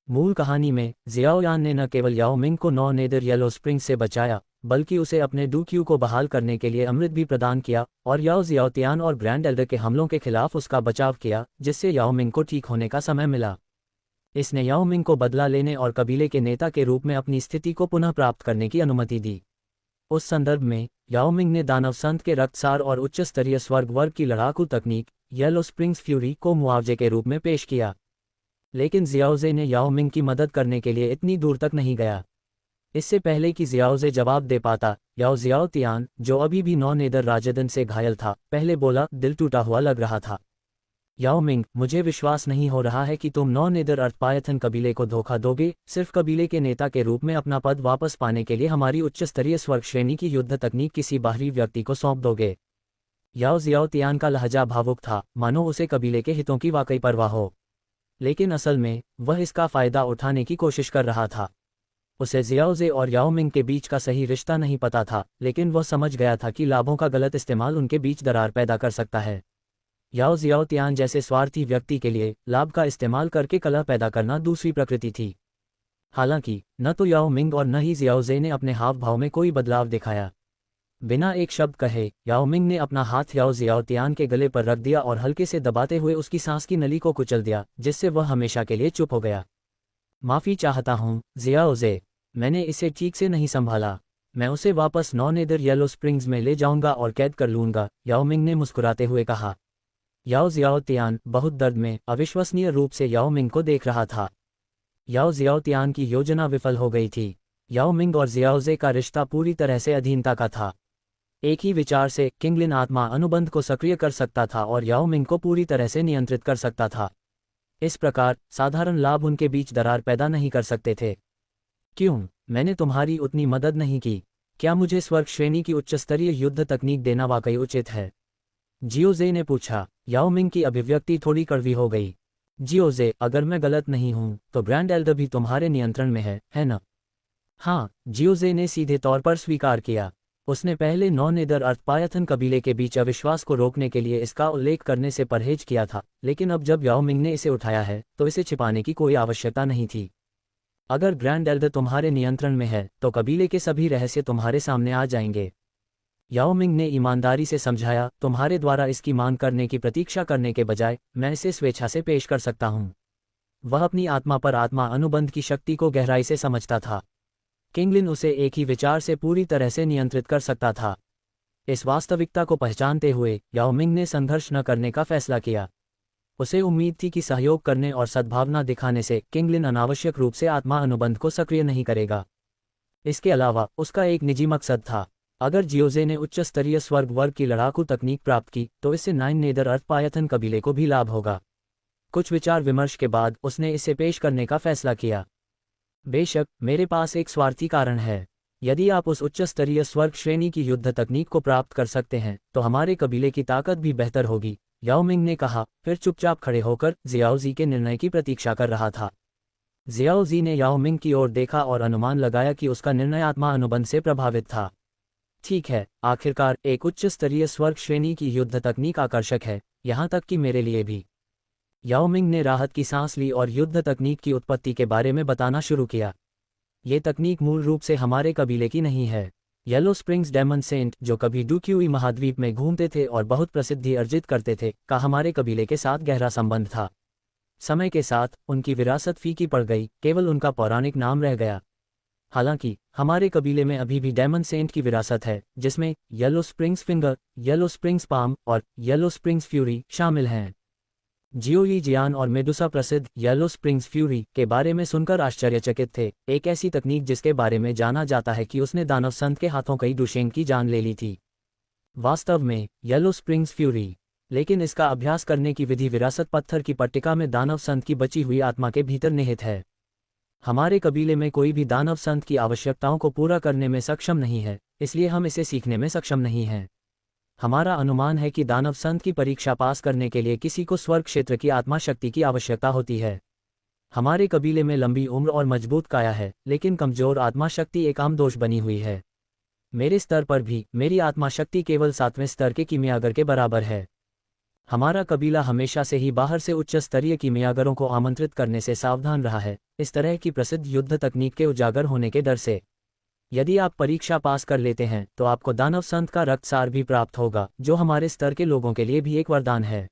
मूल कहानी में जियाओयान ने न केवल याओमिंग को 9 नेदर येलो स्प्रिंग्स से बचाया, बल्कि उसे अपने डू क्यू को बहाल करने के लिए अमृत भी प्रदान किया और याओ जियाओतियान और ग्रैंड एल्डर के हमलों के खिलाफ उसका बचाव किया, जिससे याओमिंग को ठीक होने का समय मिला। इसने याओमिंग को बदला लेने और कबीले के नेता के रूप में अपनी स्थिति को पुनः प्राप्त करने की अनुमति दी। उस संदर्भ में याओमिंग ने दानव संत के रक्तसार और उच्च स्तरीय स्वर्ग वर्ग की लड़ाकू तकनीक येलो स्प्रिंग्स फ्यूरी को मुआवजे के रूप में पेश किया। लेकिन जियाओजे ने याओमिंग की मदद करने के लिए इतनी दूर तक नहीं गया। इससे पहले कि जियाओजे जवाब दे पाता, याओ जियाओतियान, जो अभी भी 9 नेदर राजदंड से घायल था, पहले बोला, दिल टूटा हुआ लग रहा था। याओमिंग, मुझे विश्वास नहीं हो रहा है कि तुम 9 नेदर अर्थपायथन कबीले को धोखा दोगे, सिर्फ कबीले के नेता के रूप में अपना पद वापस पाने के लिए हमारी उच्च स्तरीय स्वर्ग श्रेणी की युद्ध तकनीक किसी बाहरी व्यक्ति को सौंप दोगे। याओ जियाओतियान का लहजा भावुक था, मानो उसे कबीले के हितों की वाकई परवाह हो। लेकिन असल में वह इसका फायदा उठाने की कोशिश कर रहा था। उसे जियाओजे और याओ मिंग के बीच का सही रिश्ता नहीं पता था, लेकिन वह समझ गया था कि लाभों का गलत इस्तेमाल उनके बीच दरार पैदा कर सकता है। याओ जियाओतियान जैसे स्वार्थी व्यक्ति के लिए लाभ का इस्तेमाल करके कलह पैदा करना दूसरी प्रकृति थी। हालांकि न तो याओ मिंग और न ही जियाओजे ने अपने हाव भाव में कोई बदलाव दिखाया। बिना एक शब्द कहे याओ मिंग ने अपना हाथ याओ जियाओतियान के गले पर रख दिया और हल्के से दबाते हुए उसकी सांस की नली को कुचल दिया, जिससे वह हमेशा के लिए चुप हो गया। माफ़ी चाहता हूँ जियाओजे, मैंने इसे ठीक से नहीं संभाला। मैं उसे वापस नॉनेदर येलो स्प्रिंग्स में ले जाऊंगा और कैद कर लूंगा, याओ मिंग ने मुस्कुराते हुए कहा। याओ जियाओतियान बहुत दर्द में अविश्वसनीय रूप से याओ मिंग को देख रहा था। याओ जियाओतियान की योजना विफल हो गई थी। याओ मिंग और जियाओजे का रिश्ता पूरी तरह से अधीनता का था। एक ही विचार से किंगलिन आत्मा अनुबंध को सक्रिय कर सकता था और याओ मिंग को पूरी तरह से नियंत्रित कर सकता था। इस प्रकार साधारण लाभ उनके बीच दरार पैदा नहीं कर सकते थे। क्यों मैंने तुम्हारी उतनी मदद नहीं की? क्या मुझे स्वर्ग श्रेणी की उच्चस्तरीय युद्ध तकनीक देना वाकई उचित है? जियोजे ने पूछा। याओ मिंग की अभिव्यक्ति थोड़ी कड़वी हो गई। जियोजे, अगर मैं गलत नहीं हूं तो ग्रैंड एल्डर भी तुम्हारे नियंत्रण में है ना? हाँ, जियोजे ने सीधे तौर पर स्वीकार किया। उसने पहले नॉनेदर अर्थपायथन कबीले के बीच अविश्वास को रोकने के लिए इसका उल्लेख करने से परहेज किया था, लेकिन अब जब याओ मिंग ने इसे उठाया है तो इसे छिपाने की कोई आवश्यकता नहीं थी। अगर ग्रैंड एल्डर तुम्हारे नियंत्रण में है तो कबीले के सभी रहस्य तुम्हारे सामने आ जाएंगे। याओ मिंग ने ईमानदारी से समझाया, तुम्हारे द्वारा इसकी मांग करने की प्रतीक्षा करने के बजाय मैं इसे स्वेच्छा से पेश कर सकता हूं। वह अपनी आत्मा पर आत्मा अनुबंध की शक्ति को गहराई से समझता था। किंगलिन उसे एक ही विचार से पूरी तरह से नियंत्रित कर सकता था। इस वास्तविकता को पहचानते हुए याओ मिंग ने संघर्ष न करने का फैसला किया। उसे उम्मीद थी कि सहयोग करने और सद्भावना दिखाने से किंगलिन अनावश्यक रूप से आत्मा अनुबंध को सक्रिय नहीं करेगा। इसके अलावा उसका एक निजी मकसद था। अगर जियोजे ने उच्च स्तरीय स्वर्ग वर्ग की लड़ाकू तकनीक प्राप्त की तो इससे नाइन नेदर अर्थपायथन कबीले को भी लाभ होगा। कुछ विचार विमर्श के बाद उसने इसे पेश करने का फैसला किया। बेशक मेरे पास एक स्वार्थी कारण है। यदि आप उस उच्च स्तरीय स्वर्ग श्रेणी की युद्ध तकनीक को प्राप्त कर सकते हैं तो हमारे कबीले की ताकत भी बेहतर होगी, याओ मिंग ने कहा, फिर चुपचाप खड़े होकर जियाओजी के निर्णय की प्रतीक्षा कर रहा था। जियाओजी ने याओ मिंग की ओर देखा और अनुमान लगाया कि उसका निर्णय आत्मा अनुबंध से प्रभावित था। ठीक है, आखिरकार एक उच्च स्तरीय स्वर्ग श्रेणी की युद्ध तकनीक आकर्षक है, यहाँ तक कि मेरे लिए भी। याओ मिंग ने राहत की सांस ली और युद्ध तकनीक की उत्पत्ति के बारे में बताना शुरू किया। ये तकनीक मूल रूप से हमारे कबीले की नहीं है। येलो स्प्रिंग्स डेमन सेंट, जो कभी डुक्यूई महाद्वीप में घूमते थे और बहुत प्रसिद्धि अर्जित करते थे, का हमारे कबीले के साथ गहरा संबंध था। समय के साथ उनकी विरासत फीकी पड़ गई, केवल उनका पौराणिक नाम रह गया। हालांकि हमारे कबीले में अभी भी डेमन सेंट की विरासत है, जिसमें yellow springs finger, yellow springs palm और येलो स्प्रिंग्स फ्यूरी शामिल हैं। जियोई जियान और मेडुसा प्रसिद्ध येलो स्प्रिंग्स फ्यूरी के बारे में सुनकर आश्चर्यचकित थे, एक ऐसी तकनीक जिसके बारे में जाना जाता है कि उसने दानव संत के हाथों कई डुशेंग की जान ले ली थी। वास्तव में येलो स्प्रिंग्स फ्यूरी, लेकिन इसका अभ्यास करने की विधि विरासत पत्थर की पट्टिका में दानव संत की बची हुई आत्मा के भीतर निहित है। हमारे कबीले में कोई भी दानव संत की आवश्यकताओं को पूरा करने में सक्षम नहीं है, इसलिए हम इसे सीखने में सक्षम नहीं हैं। हमारा अनुमान है कि दानव संत की परीक्षा पास करने के लिए किसी को स्वर्ग क्षेत्र की आत्मा शक्ति की आवश्यकता होती है। हमारे कबीले में लंबी उम्र और मजबूत काया है, लेकिन कमजोर आत्मा शक्ति एक आम दोष बनी हुई है। मेरे स्तर पर भी मेरी आत्मा शक्ति केवल 7वें स्तर के कीमियागर के बराबर है। हमारा कबीला हमेशा से ही बाहर से उच्च स्तरीय कीमियागरों को आमंत्रित करने से सावधान रहा है, इस तरह की प्रसिद्ध युद्ध तकनीक के उजागर होने के डर से। यदि आप परीक्षा पास कर लेते हैं तो आपको दानव संत का रक्तसार भी प्राप्त होगा, जो हमारे स्तर के लोगों के लिए भी एक वरदान है।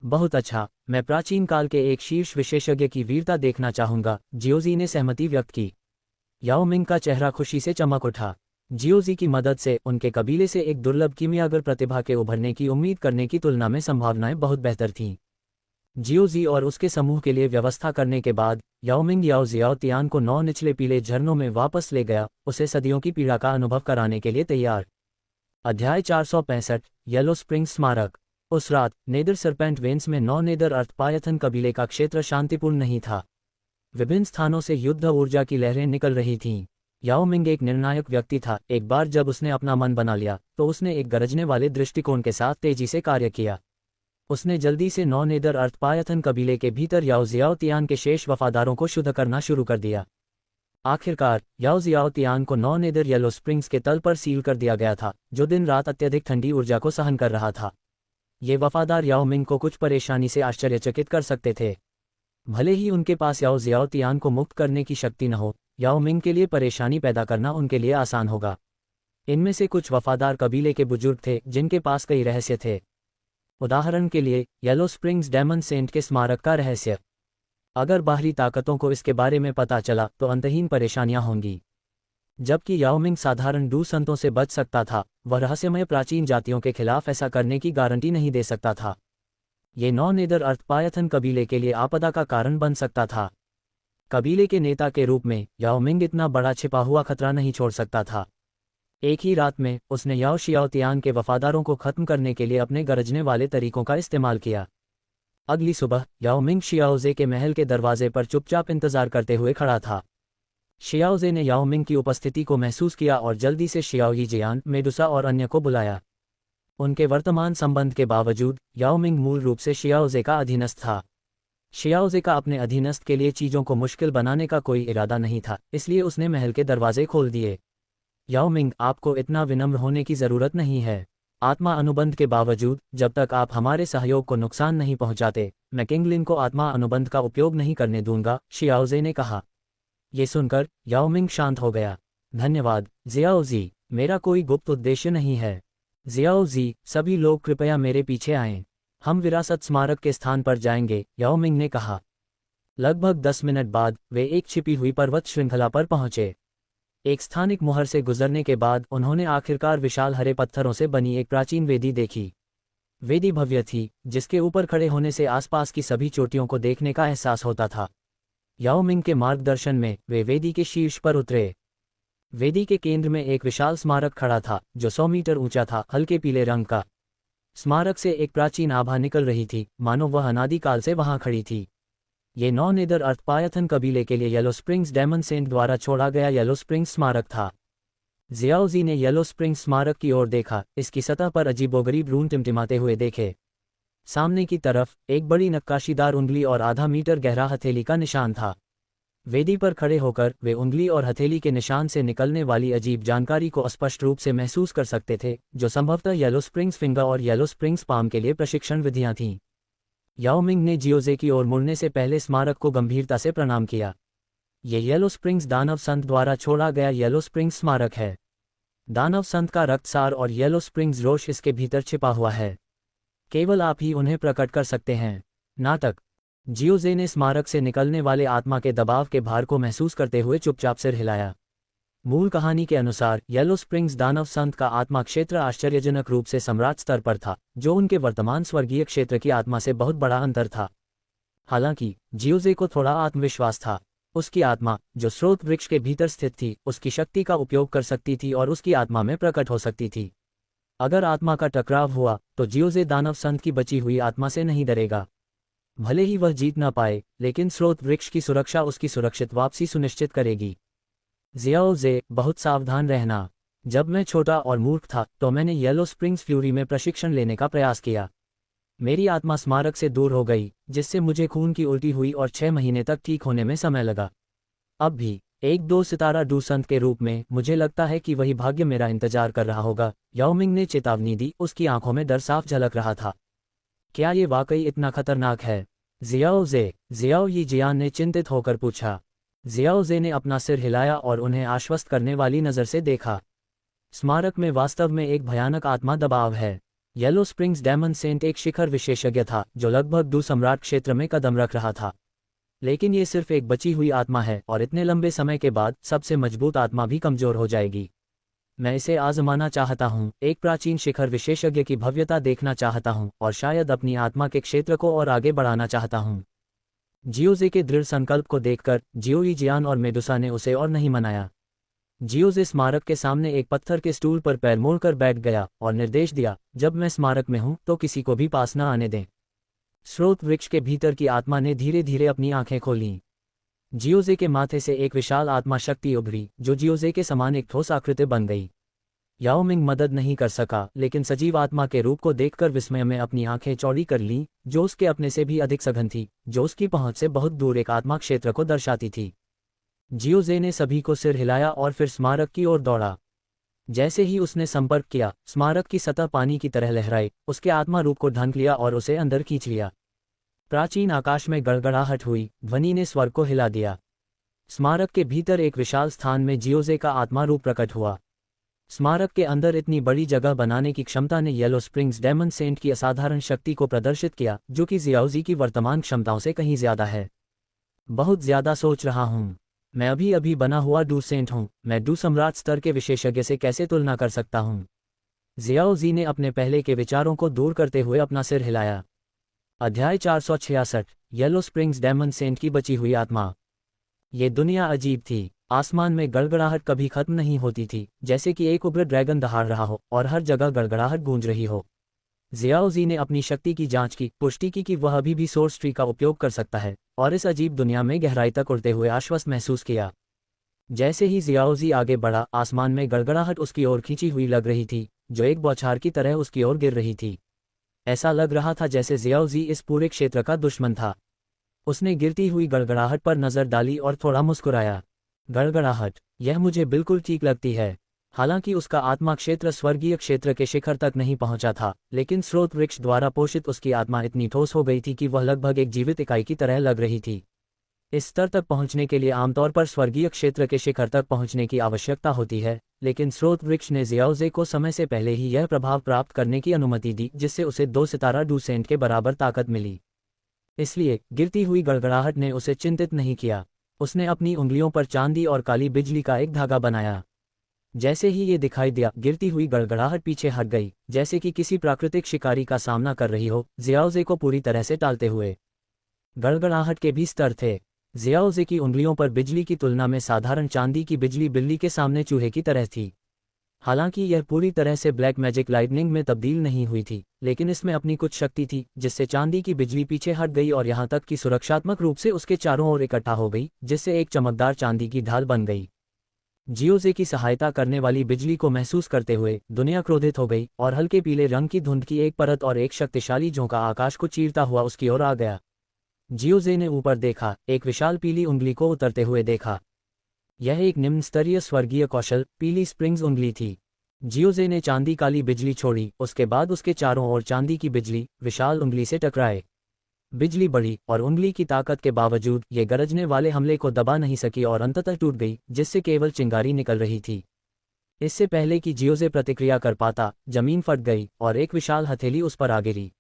बहुत अच्छा, मैं प्राचीन काल के एक शीर्ष विशेषज्ञ की वीरता देखना चाहूंगा, जियोजी ने सहमति व्यक्त की। याओ मिंग का चेहरा खुशी से चमक उठा। जियोजी की मदद से उनके कबीले से एक दुर्लभ कीमियागर प्रतिभा के उभरने की उम्मीद करने की तुलना में संभावनाएं बहुत बेहतर थीं। जियोजी और उसके समूह के लिए व्यवस्था करने के बाद याओ मिंग याओ जियाओतियान को 9 निचले पीले झरनों में वापस ले गया, उसे सदियों की पीड़ा का अनुभव कराने के लिए तैयार। अध्याय 465 येलो स्प्रिंग्स स्मारक। उस रात नेदर सरपेंट वेन्स में 9 नेदर अर्थपायथन कबीले का क्षेत्र शांतिपूर्ण नहीं था। विभिन्न स्थानों से युद्ध ऊर्जा की लहरें निकल रही थीं। याओ मिंग एक निर्णायक व्यक्ति था। एक बार जब उसने अपना मन बना लिया तो उसने एक गरजने वाले दृष्टिकोण के साथ तेजी से कार्य किया। उसने जल्दी से नौ नेदर अर्थपायथन कबीले के भीतर याओ जियाओतियान के शेष वफादारों को शुद्ध करना शुरू कर दिया। आखिरकार याओ जियाओतियान को नौ नेदर येलो स्प्रिंग्स के तल पर सील कर दिया गया था, जो दिन रात अत्यधिक ठंडी ऊर्जा को सहन कर रहा था। ये वफादार याओ मिंग को कुछ परेशानी से आश्चर्यचकित कर सकते थे। भले ही उनके पास याओ जियाओतियान को मुक्त करने की शक्ति न हो, याओ मिंग के लिए परेशानी पैदा करना उनके लिए आसान होगा। इनमें से कुछ वफादार कबीले के बुजुर्ग थे जिनके पास कई रहस्य थे। उदाहरण के लिए येलो स्प्रिंग्स डेमन सेंट के स्मारक का रहस्य। अगर बाहरी ताकतों को इसके बारे में पता चला तो अंतहीन परेशानियां होंगी। जबकि याओ मिंग साधारण डू संतों से बच सकता था, वह रहस्यमय प्राचीन जातियों के खिलाफ ऐसा करने की गारंटी नहीं दे सकता था। ये नौ नेदर अर्थपायथन कबीले के लिए आपदा का कारण बन सकता था। कबीले के नेता के रूप में याओ मिंग इतना बड़ा छिपा हुआ खतरा नहीं छोड़ सकता था। एक ही रात में उसने याओ शियाओतियान के वफादारों को खत्म करने के लिए अपने गरजने वाले तरीकों का इस्तेमाल किया। अगली सुबह याओ मिंग शियाओजे के महल के दरवाजे पर चुपचाप इंतजार करते हुए खड़ा था। शियाओजे ने याओ मिंग की उपस्थिति को महसूस किया और जल्दी से शियाओ यीजियान, मेडुसा और अन्य को बुलाया। उनके वर्तमान संबंध के बावजूद याओ मिंग मूल रूप से शियाओजे का अधीनस्थ था। शियाओजे का अपने अधीनस्थ के लिए चीजों को मुश्किल बनाने का कोई इरादा नहीं था, इसलिए उसने महल के दरवाजे खोल दिए। याओ मिंग, आपको इतना विनम्र होने की जरूरत नहीं है। आत्मा अनुबंध के बावजूद जब तक आप हमारे सहयोग को नुकसान नहीं पहुंचाते, मैं किंग लिन को आत्मा अनुबंध का उपयोग नहीं करने दूंगा, शियाओजे ने कहा। ये सुनकर याओ मिंग शांत हो गया। धन्यवाद जियाओ जी, मेरा कोई गुप्त उद्देश्य नहीं है। जियाओ जी, सभी लोग कृपया मेरे पीछे आएं। हम विरासत स्मारक के स्थान पर जाएंगे, याओ मिंग ने कहा। लगभग 10 मिनट बाद वे एक छिपी हुई पर्वत श्रृंखला पर पहुंचे। एक स्थानिक मुहर से गुजरने के बाद उन्होंने आखिरकार विशाल हरे पत्थरों से बनी एक प्राचीन वेदी देखी। वेदी भव्य थी, जिसके ऊपर खड़े होने से आसपास की सभी चोटियों को देखने का एहसास होता था। याओ मिंग के मार्गदर्शन में वे वेदी के शीर्ष पर उतरे। वेदी के केंद्र में एक विशाल स्मारक खड़ा था, जो 100 मीटर ऊंचा था, हल्के पीले रंग का। स्मारक से एक प्राचीन आभा निकल रही थी, मानो वह अनादिकाल से वहां खड़ी थी। ये नौ नेदर अर्थपायथन कबीले के लिए येलो स्प्रिंग्स डेमन सेंट द्वारा छोड़ा गया येलो स्प्रिंग्स स्मारक था। जियाओ जी ने येलो स्प्रिंग्स स्मारक की ओर देखा। इसकी सतह पर अजीबोगरीब रून टिमटिमाते हुए देखे। सामने की तरफ एक बड़ी नक्काशीदार उंगली और आधा मीटर गहरा हथेली का निशान था। वेदी पर खड़े होकर वे उंगली और हथेली के निशान से निकलने वाली अजीब जानकारी को स्पष्ट रूप से महसूस कर सकते थे, जो संभवतः येलो स्प्रिंग्स फिंगर और येलो स्प्रिंग्स पाम के लिए प्रशिक्षण विधियां थीं। याओ मिंग ने जियोजे की ओर मुड़ने से पहले स्मारक को गंभीरता से प्रणाम किया। ये येलो स्प्रिंग्स दानव संत द्वारा छोड़ा गया येलो स्प्रिंग्स स्मारक है। दानव संत का रक्तसार और येलो स्प्रिंग्स रोश इसके भीतर छिपा हुआ है। केवल आप ही उन्हें प्रकट कर सकते हैं। नाटक। जियोजे ने स्मारक से निकलने वाले आत्मा के दबाव के भार को महसूस करते हुए चुपचाप सिर हिलाया। मूल कहानी के अनुसार येलो स्प्रिंग्स दानव संत का आत्मा क्षेत्र आश्चर्यजनक रूप से सम्राट स्तर पर था, जो उनके वर्तमान स्वर्गीय क्षेत्र की आत्मा से बहुत बड़ा अंतर था। हालांकि जियोजे को थोड़ा आत्मविश्वास था। उसकी आत्मा, जो स्रोत वृक्ष के भीतर स्थित थी, उसकी शक्ति का उपयोग कर सकती थी और उसकी आत्मा में प्रकट हो सकती थी। अगर आत्मा का टकराव हुआ तो जियोजे दानव संत की बची हुई आत्मा से नहीं डरेगा। भले ही वह जीत न पाए, लेकिन स्रोत वृक्ष की सुरक्षा उसकी सुरक्षित वापसी सुनिश्चित करेगी। जियाओ जे, बहुत सावधान रहना। जब मैं छोटा और मूर्ख था तो मैंने येलो स्प्रिंग्स फ्यूरी में प्रशिक्षण लेने का प्रयास किया। मेरी आत्मा स्मारक से दूर हो गई, जिससे मुझे खून की उल्टी हुई और 6 महीने तक ठीक होने में समय लगा। अब भी एक 2 सितारा डू संत के रूप में मुझे लगता है कि वही भाग्य मेरा इंतजार कर रहा होगा, याओ मिंग ने चेतावनी दी। उसकी आंखों में डर साफ झलक रहा था। क्या ये वाकई इतना खतरनाक है? जियाओ जे, जियाओ यीजियान ने चिंतित होकर पूछा। जियाओ जे ने अपना सिर हिलाया और उन्हें आश्वस्त करने वाली नज़र से देखा। स्मारक में वास्तव में एक भयानक आत्मा दबाव है। येलो स्प्रिंग्स डेमन सेंट एक शिखर विशेषज्ञ था, जो लगभग डू सम्राट क्षेत्र में कदम रख रहा था। लेकिन ये सिर्फ एक बची हुई आत्मा है और इतने लंबे समय के बाद सबसे मजबूत आत्मा भी कमजोर हो जाएगी। मैं इसे आजमाना चाहता हूँ, एक प्राचीन शिखर विशेषज्ञ की भव्यता देखना चाहता हूँ और शायद अपनी आत्मा के क्षेत्र को और आगे बढ़ाना चाहता हूँ। जियोजे के दृढ़ संकल्प को देखकर जियो यीजियान और मेडुसा ने उसे और नहीं मनाया। जियोजे स्मारक के सामने एक पत्थर के स्टूल पर पैर मोड़कर बैठ गया और निर्देश दिया, जब मैं स्मारक में हूँ तो किसी को भी पास न आने दें। स्रोत वृक्ष के भीतर की आत्मा ने धीरे धीरे अपनी आंखें खोलीं। जियोजे के माथे से एक विशाल आत्मा शक्ति उभरी, जो जियोजे के समान एक ठोस आकृति बन गई। याओ मिंग मदद नहीं कर सका, लेकिन सजीव आत्मा के रूप को देखकर विस्मय में अपनी आंखें चौड़ी कर लीं, जो उसके अपने से भी अधिक सघन थी, जो उसकी पहुंच से बहुत दूर एक आत्मा क्षेत्र को दर्शाती थी। जियोजे ने सभी को सिर हिलाया और फिर स्मारक की ओर दौड़ा। जैसे ही उसने संपर्क किया, स्मारक की सतह पानी की तरह लहराई, उसके आत्मा रूप को ढंक लिया और उसे अंदर खींच लिया। प्राचीन आकाश में गड़गड़ाहट हुई, ध्वनि ने स्वर्ग को हिला दिया। स्मारक के भीतर एक विशाल स्थान में जियोजे का आत्मा रूप प्रकट हुआ। स्मारक के अंदर इतनी बड़ी जगह बनाने की क्षमता ने येलो स्प्रिंग्स डेमन सेंट की असाधारण शक्ति को प्रदर्शित किया, जो कि जियाओजी की वर्तमान क्षमताओं से कहीं ज्यादा है। बहुत ज्यादा सोच रहा हूं। मैं अभी अभी बना हुआ डू सेंट हूं, मैं डू सम्राट स्तर के विशेषज्ञ से कैसे तुलना कर सकता हूं? जियाओजी ने अपने पहले के विचारों को दूर करते हुए अपना सिर हिलाया। अध्याय 466, येलो स्प्रिंग्स डेमन सेंट की बची हुई आत्मा। ये दुनिया अजीब थी। आसमान में गड़गड़ाहट कभी खत्म नहीं होती थी, जैसे कि एक उग्र ड्रैगन दहाड़ रहा हो और हर जगह गड़गड़ाहट गूंज रही हो। जियाओजी ने अपनी शक्ति की जांच की, पुष्टि की कि वह अभी भी सोर्स ट्री का उपयोग कर सकता है, और इस अजीब दुनिया में गहराई तक उड़ते हुए आश्वस्त महसूस किया। जैसे ही जियाओजी आगे बढ़ा, आसमान में गड़गड़ाहट उसकी ओर खींची हुई लग रही थी, जो एक बौछार की तरह उसकी ओर गिर रही थी। ऐसा लग रहा था जैसे जियाओजी इस पूरे क्षेत्र का दुश्मन था। उसने गिरती हुई गड़गड़ाहट पर नजर डाली और थोड़ा मुस्कुराया। गड़गड़ाहट, यह मुझे बिल्कुल ठीक लगती है। हालांकि उसका आत्मा क्षेत्र स्वर्गीय क्षेत्र के शिखर तक नहीं पहुंचा था, लेकिन स्रोत वृक्ष द्वारा पोषित उसकी आत्मा इतनी ठोस हो गई थी कि वह लगभग एक जीवित इकाई की तरह लग रही थी। इस स्तर तक पहुंचने के लिए आमतौर पर स्वर्गीय क्षेत्र के शिखर तक पहुंचने की आवश्यकता होती है, लेकिन स्रोत वृक्ष ने जियाओजे को समय से पहले ही यह प्रभाव प्राप्त करने की अनुमति दी, जिससे उसे 2 सितारा डू सेंट के बराबर ताकत मिली। इसलिए गिरती हुई गड़गड़ाहट ने उसे चिंतित नहीं किया। उसने अपनी उंगलियों पर चांदी और काली बिजली का एक धागा बनाया। जैसे ही ये दिखाई दिया, गिरती हुई गड़गड़ाहट पीछे हट गई, जैसे कि किसी प्राकृतिक शिकारी का सामना कर रही हो, जियाओजे को पूरी तरह से टालते हुए। गड़गड़ाहट के भी स्तर थे। जियाओजे की उंगलियों पर बिजली की तुलना में साधारण चांदी की बिजली बिल्ली के सामने चूहे की तरह थी। हालांकि यह पूरी तरह से ब्लैक मैजिक लाइटनिंग में तब्दील नहीं हुई थी, लेकिन इसमें अपनी कुछ शक्ति थी, जिससे चांदी की बिजली पीछे हट गई और यहां तक कि सुरक्षात्मक रूप से उसके चारों ओर इकट्ठा हो गई, जिससे एक चमकदार चांदी की ढाल बन गई। जियोजे की सहायता करने वाली बिजली को महसूस करते हुए दुनिया क्रोधित हो गई, और हल्के पीले रंग की धुंध की एक परत और एक शक्तिशाली झोंका आकाश को चीरता हुआ उसकी ओर आ गया। जियोजे ने ऊपर देखा, एक विशाल पीली उंगली को उतरते हुए देखा। यह एक निम्न स्तरीय स्वर्गीय कौशल पीली स्प्रिंग्स उंगली थी। जियोजे ने चांदी काली बिजली छोड़ी, उसके बाद उसके चारों ओर चांदी की बिजली विशाल उंगली से टकराए। बिजली बढ़ी और उंगली की ताकत के बावजूद ये गरजने वाले हमले को दबा नहीं सकी और अंततः टूट गई, जिससे केवल चिंगारी निकल रही थी। इससे पहले कि जियोजे प्रतिक्रिया कर पाता, जमीन फट गई और एक विशाल हथेली उस पर आ गिरी।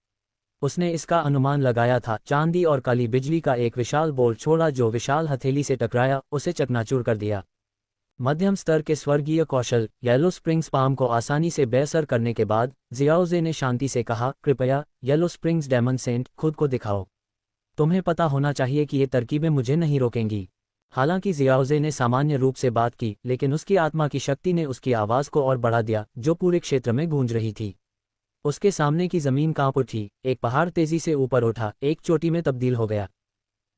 उसने इसका अनुमान लगाया था, चांदी और काली बिजली का एक विशाल बोल छोड़ा जो विशाल हथेली से टकराया, उसे चकनाचूर कर दिया। मध्यम स्तर के स्वर्गीय कौशल येलो स्प्रिंग्स पाम को आसानी से बेअसर करने के बाद जियाओजे ने शांति से कहा, कृपया येलो स्प्रिंग्स डेमन सेंट, खुद को दिखाओ। तुम्हें पता होना चाहिए कि ये तरकीबें मुझे नहीं रोकेंगी। हालांकि जियाओजे ने सामान्य रूप से बात की, लेकिन उसकी आत्मा की शक्ति ने उसकी आवाज को और बढ़ा दिया, जो पूरे क्षेत्र में गूंज रही थी। उसके सामने की जमीन कांप उठी, एक पहाड़ तेजी से ऊपर उठा, एक चोटी में तब्दील हो गया।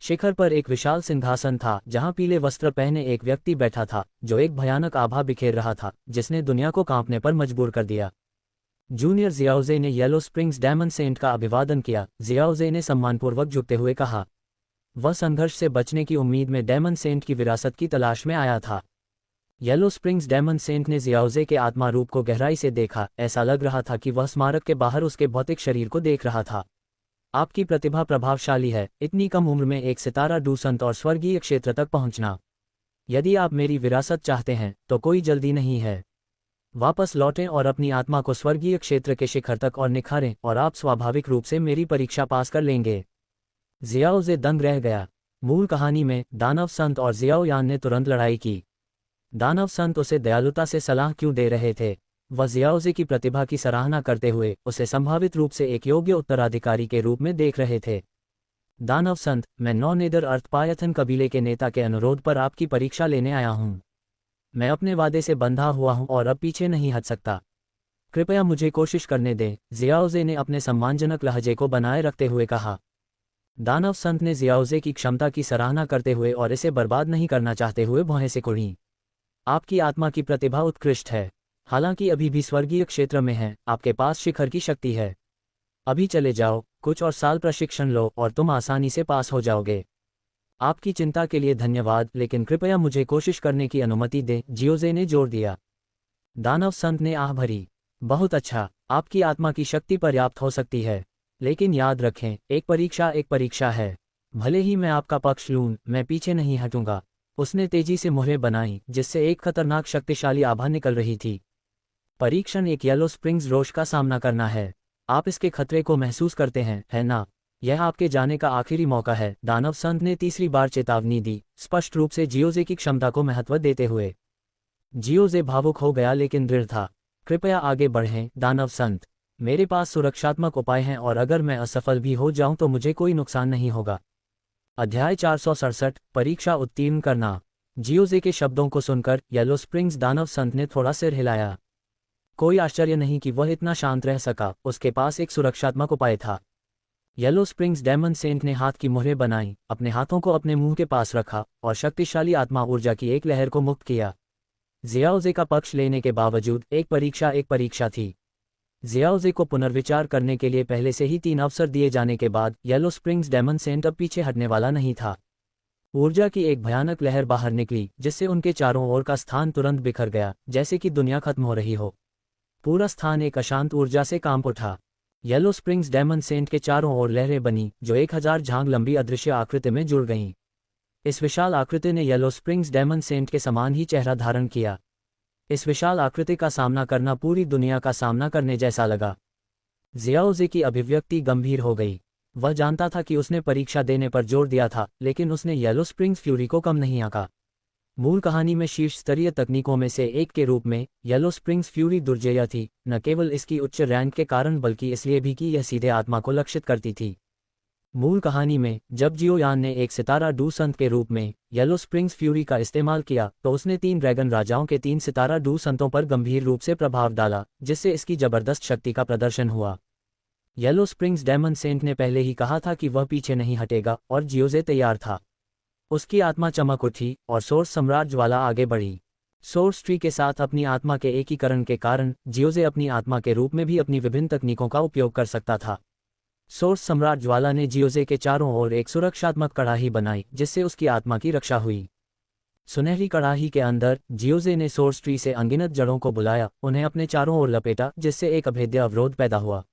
शिखर पर एक विशाल सिंहासन था, जहां पीले वस्त्र पहने एक व्यक्ति बैठा था, जो एक भयानक आभा बिखेर रहा था, जिसने दुनिया को कांपने पर मजबूर कर दिया। जूनियर जियाओजे ने येलो स्प्रिंग्स डेमन सेंट का अभिवादन किया। जियाओजे ने सम्मानपूर्वक झुकते हुए कहा। वह संघर्ष से बचने की उम्मीद में डेमन सेंट की विरासत की तलाश में आया था। येलो स्प्रिंग्स डेमन सेंट ने जियाओजे के आत्मा रूप को गहराई से देखा। ऐसा लग रहा था कि वह स्मारक के बाहर उसके भौतिक शरीर को देख रहा था। आपकी प्रतिभा प्रभावशाली है, इतनी कम उम्र में एक सितारा डू संत और स्वर्गीय क्षेत्र तक पहुंचना। यदि आप मेरी विरासत चाहते हैं तो कोई जल्दी नहीं है। वापस लौटें और अपनी आत्मा को स्वर्गीय क्षेत्र के शिखर तक और निखारें, और आप स्वाभाविक रूप से मेरी परीक्षा पास कर लेंगे। जियाओजे दंग रह गया। मूल कहानी में दानव संत और जियाओ यान ने तुरंत लड़ाई की। दानव संत उसे दयालुता से सलाह क्यों दे रहे थे? वह जियाओजे की प्रतिभा की सराहना करते हुए उसे संभावित रूप से एक योग्य उत्तराधिकारी के रूप में देख रहे थे। दानव संत, मैं नौ नेदर अर्थपायथन कबीले के नेता के अनुरोध पर आपकी परीक्षा लेने आया हूं। मैं अपने वादे से बंधा हुआ हूं और अब पीछे नहीं हट सकता। कृपया मुझे कोशिश करने दें, जियाओजे ने अपने सम्मानजनक लहजे को बनाए रखते हुए कहा। दानव संत ने जियाओजे की क्षमता की सराहना करते हुए और इसे बर्बाद नहीं करना चाहते हुए भौहें से कुढ़ीं। आपकी आत्मा की प्रतिभा उत्कृष्ट है। हालांकि अभी भी स्वर्गीय क्षेत्र में हैं, आपके पास शिखर की शक्ति है। अभी चले जाओ, कुछ और साल प्रशिक्षण लो और तुम आसानी से पास हो जाओगे। आपकी चिंता के लिए धन्यवाद, लेकिन कृपया मुझे कोशिश करने की अनुमति दें, जियोजे ने जोर दिया। दानव संत ने आह भरी। बहुत अच्छा, आपकी आत्मा की शक्ति पर्याप्त हो सकती है, लेकिन याद रखें, एक परीक्षा है। भले ही मैं आपका पक्ष लूं, मैं पीछे नहीं हटूंगा। उसने तेजी से मुहरें बनाई, जिससे एक खतरनाक शक्तिशाली आभा निकल रही थी। परीक्षण एक येलो स्प्रिंग्स रोश का सामना करना है। आप इसके खतरे को महसूस करते हैं, है ना? यह आपके जाने का आखिरी मौका है, दानव संत ने तीसरी बार चेतावनी दी, स्पष्ट रूप से जियोजे की क्षमता को महत्व देते हुए। जियोजे भावुक हो गया लेकिन दृढ़ था। कृपया आगे बढ़ें, दानव संत। मेरे पास सुरक्षात्मक उपाय हैं और अगर मैं असफल भी हो जाऊं तो मुझे कोई नुकसान नहीं होगा। अध्याय 467 परीक्षा उत्तीर्ण करना। जियोजे के शब्दों को सुनकर येलो स्प्रिंग्स दानव संत ने थोड़ा सिर हिलाया। कोई आश्चर्य नहीं कि वह इतना शांत रह सका, उसके पास एक सुरक्षात्मक उपाय था। येलो स्प्रिंग्स डेमन सेंट ने हाथ की मुहरें बनाई, अपने हाथों को अपने मुंह के पास रखा और शक्तिशाली आत्मा ऊर्जा की एक लहर को मुक्त किया। जियाओजे का पक्ष लेने के बावजूद एक परीक्षा थी। जियाओजे को पुनर्विचार करने के लिए पहले से ही 3 अवसर दिए जाने के बाद येलो स्प्रिंग्स डेमन सेंट अब पीछे हटने वाला नहीं था। ऊर्जा की एक भयानक लहर बाहर निकली, जिससे उनके चारों ओर का स्थान तुरंत बिखर गया, जैसे कि दुनिया खत्म हो रही हो। पूरा स्थान एक अशांत ऊर्जा से कांप उठा। येलो स्प्रिंग्स डेमन सेंट के चारों ओर लहरें बनी, जो 1000 झांग लंबी अदृश्य आकृति में जुड़ गईं। इस विशाल आकृति ने येलो स्प्रिंग्स डेमन सेंट के समान ही चेहरा धारण किया। इस विशाल आकृति का सामना करना पूरी दुनिया का सामना करने जैसा लगा। जियाओजे की अभिव्यक्ति गंभीर हो गई। वह जानता था कि उसने परीक्षा देने पर जोर दिया था, लेकिन उसने येलो स्प्रिंग्स फ्यूरी को कम नहीं आंका। मूल कहानी में शीर्ष स्तरीय तकनीकों में से एक के रूप में येलो स्प्रिंग्स फ्यूरी दुर्जेय थी, न केवल इसकी उच्च रैंक के कारण बल्कि इसलिए भी कि यह सीधे आत्मा को लक्षित करती थी। मूल कहानी में जब जियोयान ने एक सितारा डू संत के रूप में येलो स्प्रिंग्स फ्यूरी का इस्तेमाल किया तो उसने 3 ड्रैगन राजाओं के 3 सितारा डू संतों पर गंभीर रूप से प्रभाव डाला, जिससे इसकी जबरदस्त शक्ति का प्रदर्शन हुआ। येलो स्प्रिंग्स डेमन सेंट ने पहले ही कहा था कि वह पीछे नहीं हटेगा और जियोजे तैयार था। उसकी आत्मा चमक उठी और सोर्स सम्राट ज्वाला आगे बढ़ी। सोर्स ट्री के साथ अपनी आत्मा के एकीकरण के कारण जियोजे अपनी आत्मा के रूप में भी अपनी विभिन्न तकनीकों का उपयोग कर सकता था। सोर्स सम्राट ज्वाला ने जियोजे के चारों ओर एक सुरक्षात्मक कड़ाही बनाई, जिससे उसकी आत्मा की रक्षा हुई। सुनहरी कड़ाही के अंदर जियोजे ने सोर्स ट्री से अनगिनत जड़ों को बुलाया, उन्हें अपने चारों ओर लपेटा, जिससे एक अभेद्य अवरोध पैदा हुआ।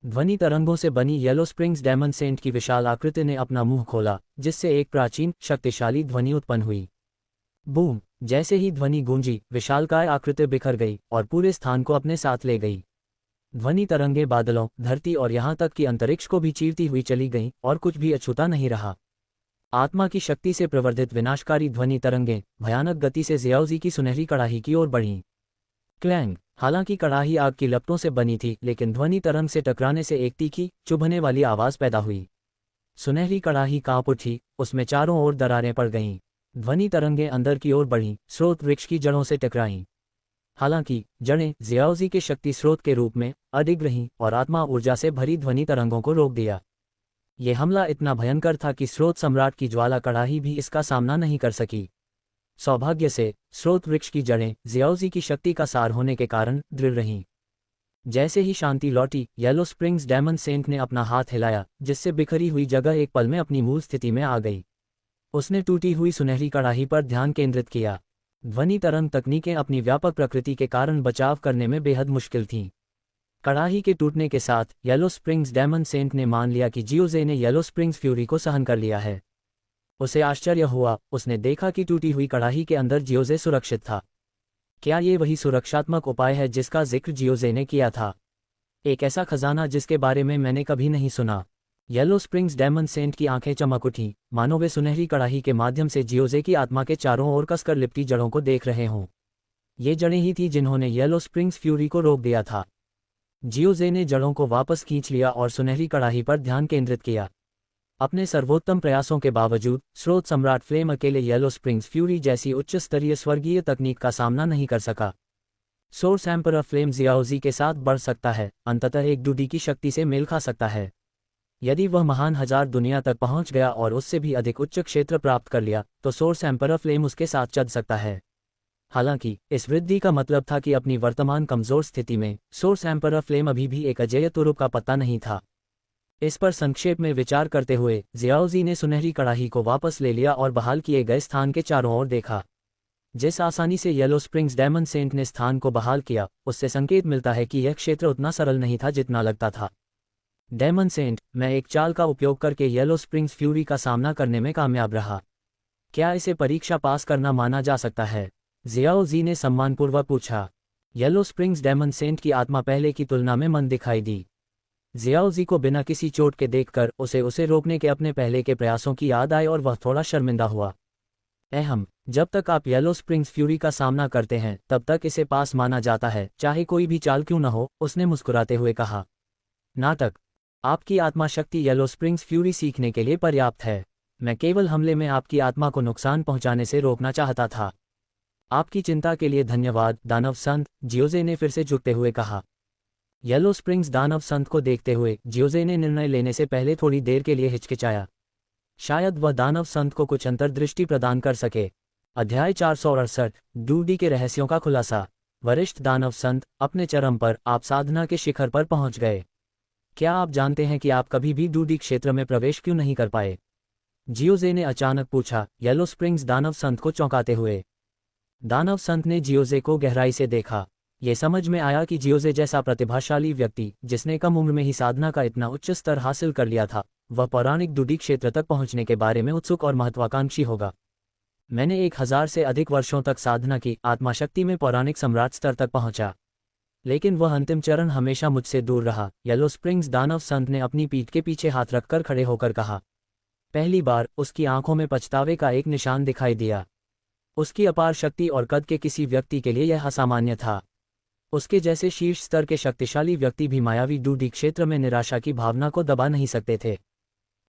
ध्वनि तरंगों से बनी येलो स्प्रिंग्स डेमन सेंट की विशाल आकृति ने अपना मुंह खोला, जिससे एक प्राचीन शक्तिशाली ध्वनि उत्पन्न हुई। बूम! जैसे ही ध्वनि गूंजी, विशालकाय आकृति बिखर गई और पूरे स्थान को अपने साथ ले गई। ध्वनि तरंगे बादलों, धरती और यहाँ तक कि अंतरिक्ष को भी चीरती हुई चली गईं और कुछ भी अछूता नहीं रहा। आत्मा की शक्ति से प्रवर्धित विनाशकारी ध्वनि तरंगें भयानक गति से जियाओजी की सुनहरी कड़ाही की ओर बढ़ीं। क्लैंग! हालांकि कड़ाही आग की लपटों से बनी थी, लेकिन ध्वनि तरंग से टकराने से एक तीखी, चुभने वाली आवाज पैदा हुई। सुनहरी कड़ाही कांप उठी, उसमें चारों ओर दरारें पड़ गईं। ध्वनि तरंगें अंदर की ओर बढ़ीं, स्रोत वृक्ष की जड़ों से टकराईं। हालांकि जड़ें जियाओजी के शक्ति स्रोत के रूप में अडिग रहीं और आत्मा ऊर्जा से भरी ध्वनि तरंगों को रोक दिया। ये हमला इतना भयंकर था कि स्रोत सम्राट की ज्वाला कड़ाही भी इसका सामना नहीं कर सकी। सौभाग्य से स्रोत वृक्ष की जड़ें जियाओजी की शक्ति का सार होने के कारण दृढ़ रहीं। जैसे ही शांति लौटी, येलो स्प्रिंग्स डेमन सेंट ने अपना हाथ हिलाया, जिससे बिखरी हुई जगह एक पल में अपनी मूल स्थिति में आ गई। उसने टूटी हुई सुनहरी कड़ाही पर ध्यान केंद्रित किया। ध्वनि तरंग तकनीकें अपनी व्यापक प्रकृति के कारण बचाव करने में बेहद मुश्किल थीं। कड़ाही के टूटने के साथ येलो स्प्रिंग्स डेमन सेंट ने मान लिया कि जियोजे ने येलो स्प्रिंग्स फ्यूरी को सहन कर लिया है। उसे आश्चर्य हुआ, उसने देखा कि टूटी हुई कड़ाही के अंदर जियोजे सुरक्षित था। क्या ये वही सुरक्षात्मक उपाय है जिसका जिक्र जियोजे ने किया था? एक ऐसा खजाना जिसके बारे में मैंने कभी नहीं सुना। येलो स्प्रिंग्स डेमन सेंट की आंखें चमक उठीं, मानो वे सुनहरी कड़ाही के माध्यम से जियोजे की आत्मा के चारों ओर कसकर लिपटी जड़ों को देख रहे हों। ये जड़ें ही थीं जिन्होंने येलो स्प्रिंग्स फ्यूरी को रोक दिया था। जियोजे ने जड़ों को वापस खींच लिया और सुनहरी कड़ाही पर ध्यान केंद्रित किया। अपने सर्वोत्तम प्रयासों के बावजूद स्रोत सम्राट फ्लेम अकेले येलो स्प्रिंग्स फ्यूरी जैसी उच्च स्तरीय स्वर्गीय तकनीक का सामना नहीं कर सका। सोर्स एम्परर फ्लेम जियाओजी के साथ बढ़ सकता है, अंततः एक डूडी की शक्ति से मेल खा सकता है। यदि वह महान हजार दुनिया तक पहुंच गया और उससे भी अधिक उच्च क्षेत्र प्राप्त कर लिया, तो सोर्स एम्परर फ्लेम उसके साथ चल सकता है। हालांकि इस वृद्धि का मतलब था कि अपनी वर्तमान कमजोर स्थिति में सोर्स एम्परर फ्लेम अभी भी एक अजेय तुरुप का पत्ता नहीं था। इस पर संक्षेप में विचार करते हुए जियाओजी ने सुनहरी कड़ाही को वापस ले लिया और बहाल किए गए स्थान के चारों ओर देखा। जिस आसानी से येलो स्प्रिंग्स डायमंड सेंट ने स्थान को बहाल किया, उससे संकेत मिलता है कि यह क्षेत्र उतना सरल नहीं था जितना लगता था। डायमंड सेंट, मैं एक चाल का उपयोग करके येलो स्प्रिंग्स फ्यूरी का सामना करने में कामयाब रहा। क्या इसे परीक्षा पास करना माना जा सकता है? जियाओजी ने सम्मानपूर्वक पूछा। येलो स्प्रिंग्स डायमंड सेंट की आत्मा पहले की तुलना में मंद दिखाई दी। जियाओजी को बिना किसी चोट के देखकर उसे रोकने के अपने पहले के प्रयासों की याद आई और वह थोड़ा शर्मिंदा हुआ। जब तक आप येलो स्प्रिंग्स फ्यूरी का सामना करते हैं तब तक इसे पास माना जाता है, चाहे कोई भी चाल क्यों न हो, उसने मुस्कुराते हुए कहा। नाटक। आपकी आत्मा शक्ति येलो स्प्रिंग्स फ्यूरी सीखने के लिए पर्याप्त है। मैं केवल हमले में आपकी आत्मा को नुकसान पहुंचाने से रोकना चाहता था। आपकी चिंता के लिए धन्यवाद दानव संत, जियोजे ने फिर से झुकते हुए कहा। येलो स्प्रिंग्स दानव संत को देखते हुए जियोजे ने निर्णय लेने से पहले थोड़ी देर के लिए हिचकिचाया। शायद वह दानव संत को कुछ अंतर्दृष्टि प्रदान कर सके। अध्याय 468 डूडी के रहस्यों का खुलासा। वरिष्ठ दानव संत, अपने चरम पर आप साधना के शिखर पर पहुंच गए। क्या आप जानते हैं कि आप कभी भी डूडी क्षेत्र में प्रवेश क्यों नहीं कर पाए? जियोजे ने अचानक पूछा, येलो स्प्रिंग्स दानव संत को चौंकाते हुए। दानव संत ने जियोजे को गहराई से देखा। ये समझ में आया कि जियोजे जैसा प्रतिभाशाली व्यक्ति, जिसने कम उम्र में ही साधना का इतना उच्च स्तर हासिल कर लिया था, वह पौराणिक डूडी क्षेत्र तक पहुंचने के बारे में उत्सुक और महत्वाकांक्षी होगा। मैंने 1000 से अधिक वर्षों तक साधना की, आत्मा शक्ति में पौराणिक सम्राट स्तर तक पहुंचा, लेकिन वह अंतिम चरण हमेशा मुझसे दूर रहा। येलो स्प्रिंग्स दानव संत ने अपनी पीठ के पीछे हाथ रखकर खड़े होकर कहा। पहली बार उसकी आंखों में पछतावे का एक निशान दिखाई दिया। उसकी अपार शक्ति और कद के किसी व्यक्ति के लिए यह असामान्य था। उसके जैसे शीर्ष स्तर के शक्तिशाली व्यक्ति भी मायावी डूडी क्षेत्र में निराशा की भावना को दबा नहीं सकते थे।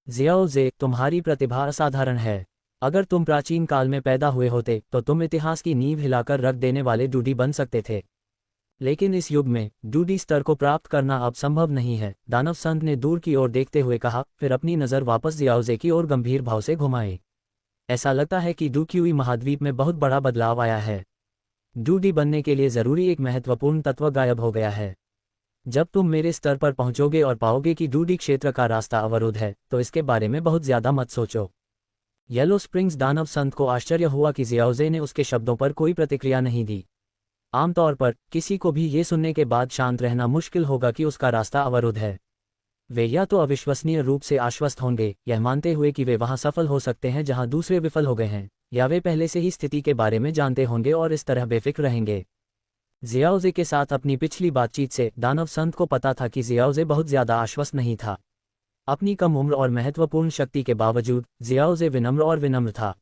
जियाओजे, तुम्हारी प्रतिभा असाधारण है। अगर तुम प्राचीन काल में पैदा हुए होते तो तुम इतिहास की नींव हिलाकर रख देने वाले डूडी बन सकते थे। लेकिन इस युग में डूडी स्तर को प्राप्त करना अब संभव नहीं है, दानव संत ने दूर की ओर देखते हुए कहा, फिर अपनी नज़र वापस जियाओजे की ओर गंभीर भाव से घुमाई। ऐसा लगता है कि डूक्यूई महाद्वीप में बहुत बड़ा बदलाव आया है। डूडी बनने के लिए जरूरी एक महत्वपूर्ण तत्व गायब हो गया है। जब तुम मेरे स्तर पर पहुंचोगे और पाओगे कि डूडी क्षेत्र का रास्ता अवरुद्ध है, तो इसके बारे में बहुत ज्यादा मत सोचो। येलो स्प्रिंग्स दानव संत को आश्चर्य हुआ कि जियाओजे ने उसके शब्दों पर कोई प्रतिक्रिया नहीं दी। आमतौर पर किसी को भी ये सुनने के बाद शांत रहना मुश्किल होगा कि उसका रास्ता अवरुद्ध है। वे या तो अविश्वसनीय रूप से आश्वस्त होंगे, यह मानते हुए कि वे वहां सफल हो सकते हैं जहां दूसरे विफल हो गए हैं, या वे पहले से ही स्थिति के बारे में जानते होंगे और इस तरह बेफिक्र रहेंगे। जियाओजे के साथ अपनी पिछली बातचीत से दानव संत को पता था कि जियाओजे बहुत ज्यादा आश्वस्त नहीं था। अपनी कम उम्र और महत्वपूर्ण शक्ति के बावजूद जियाओजे विनम्र और विनम्र था।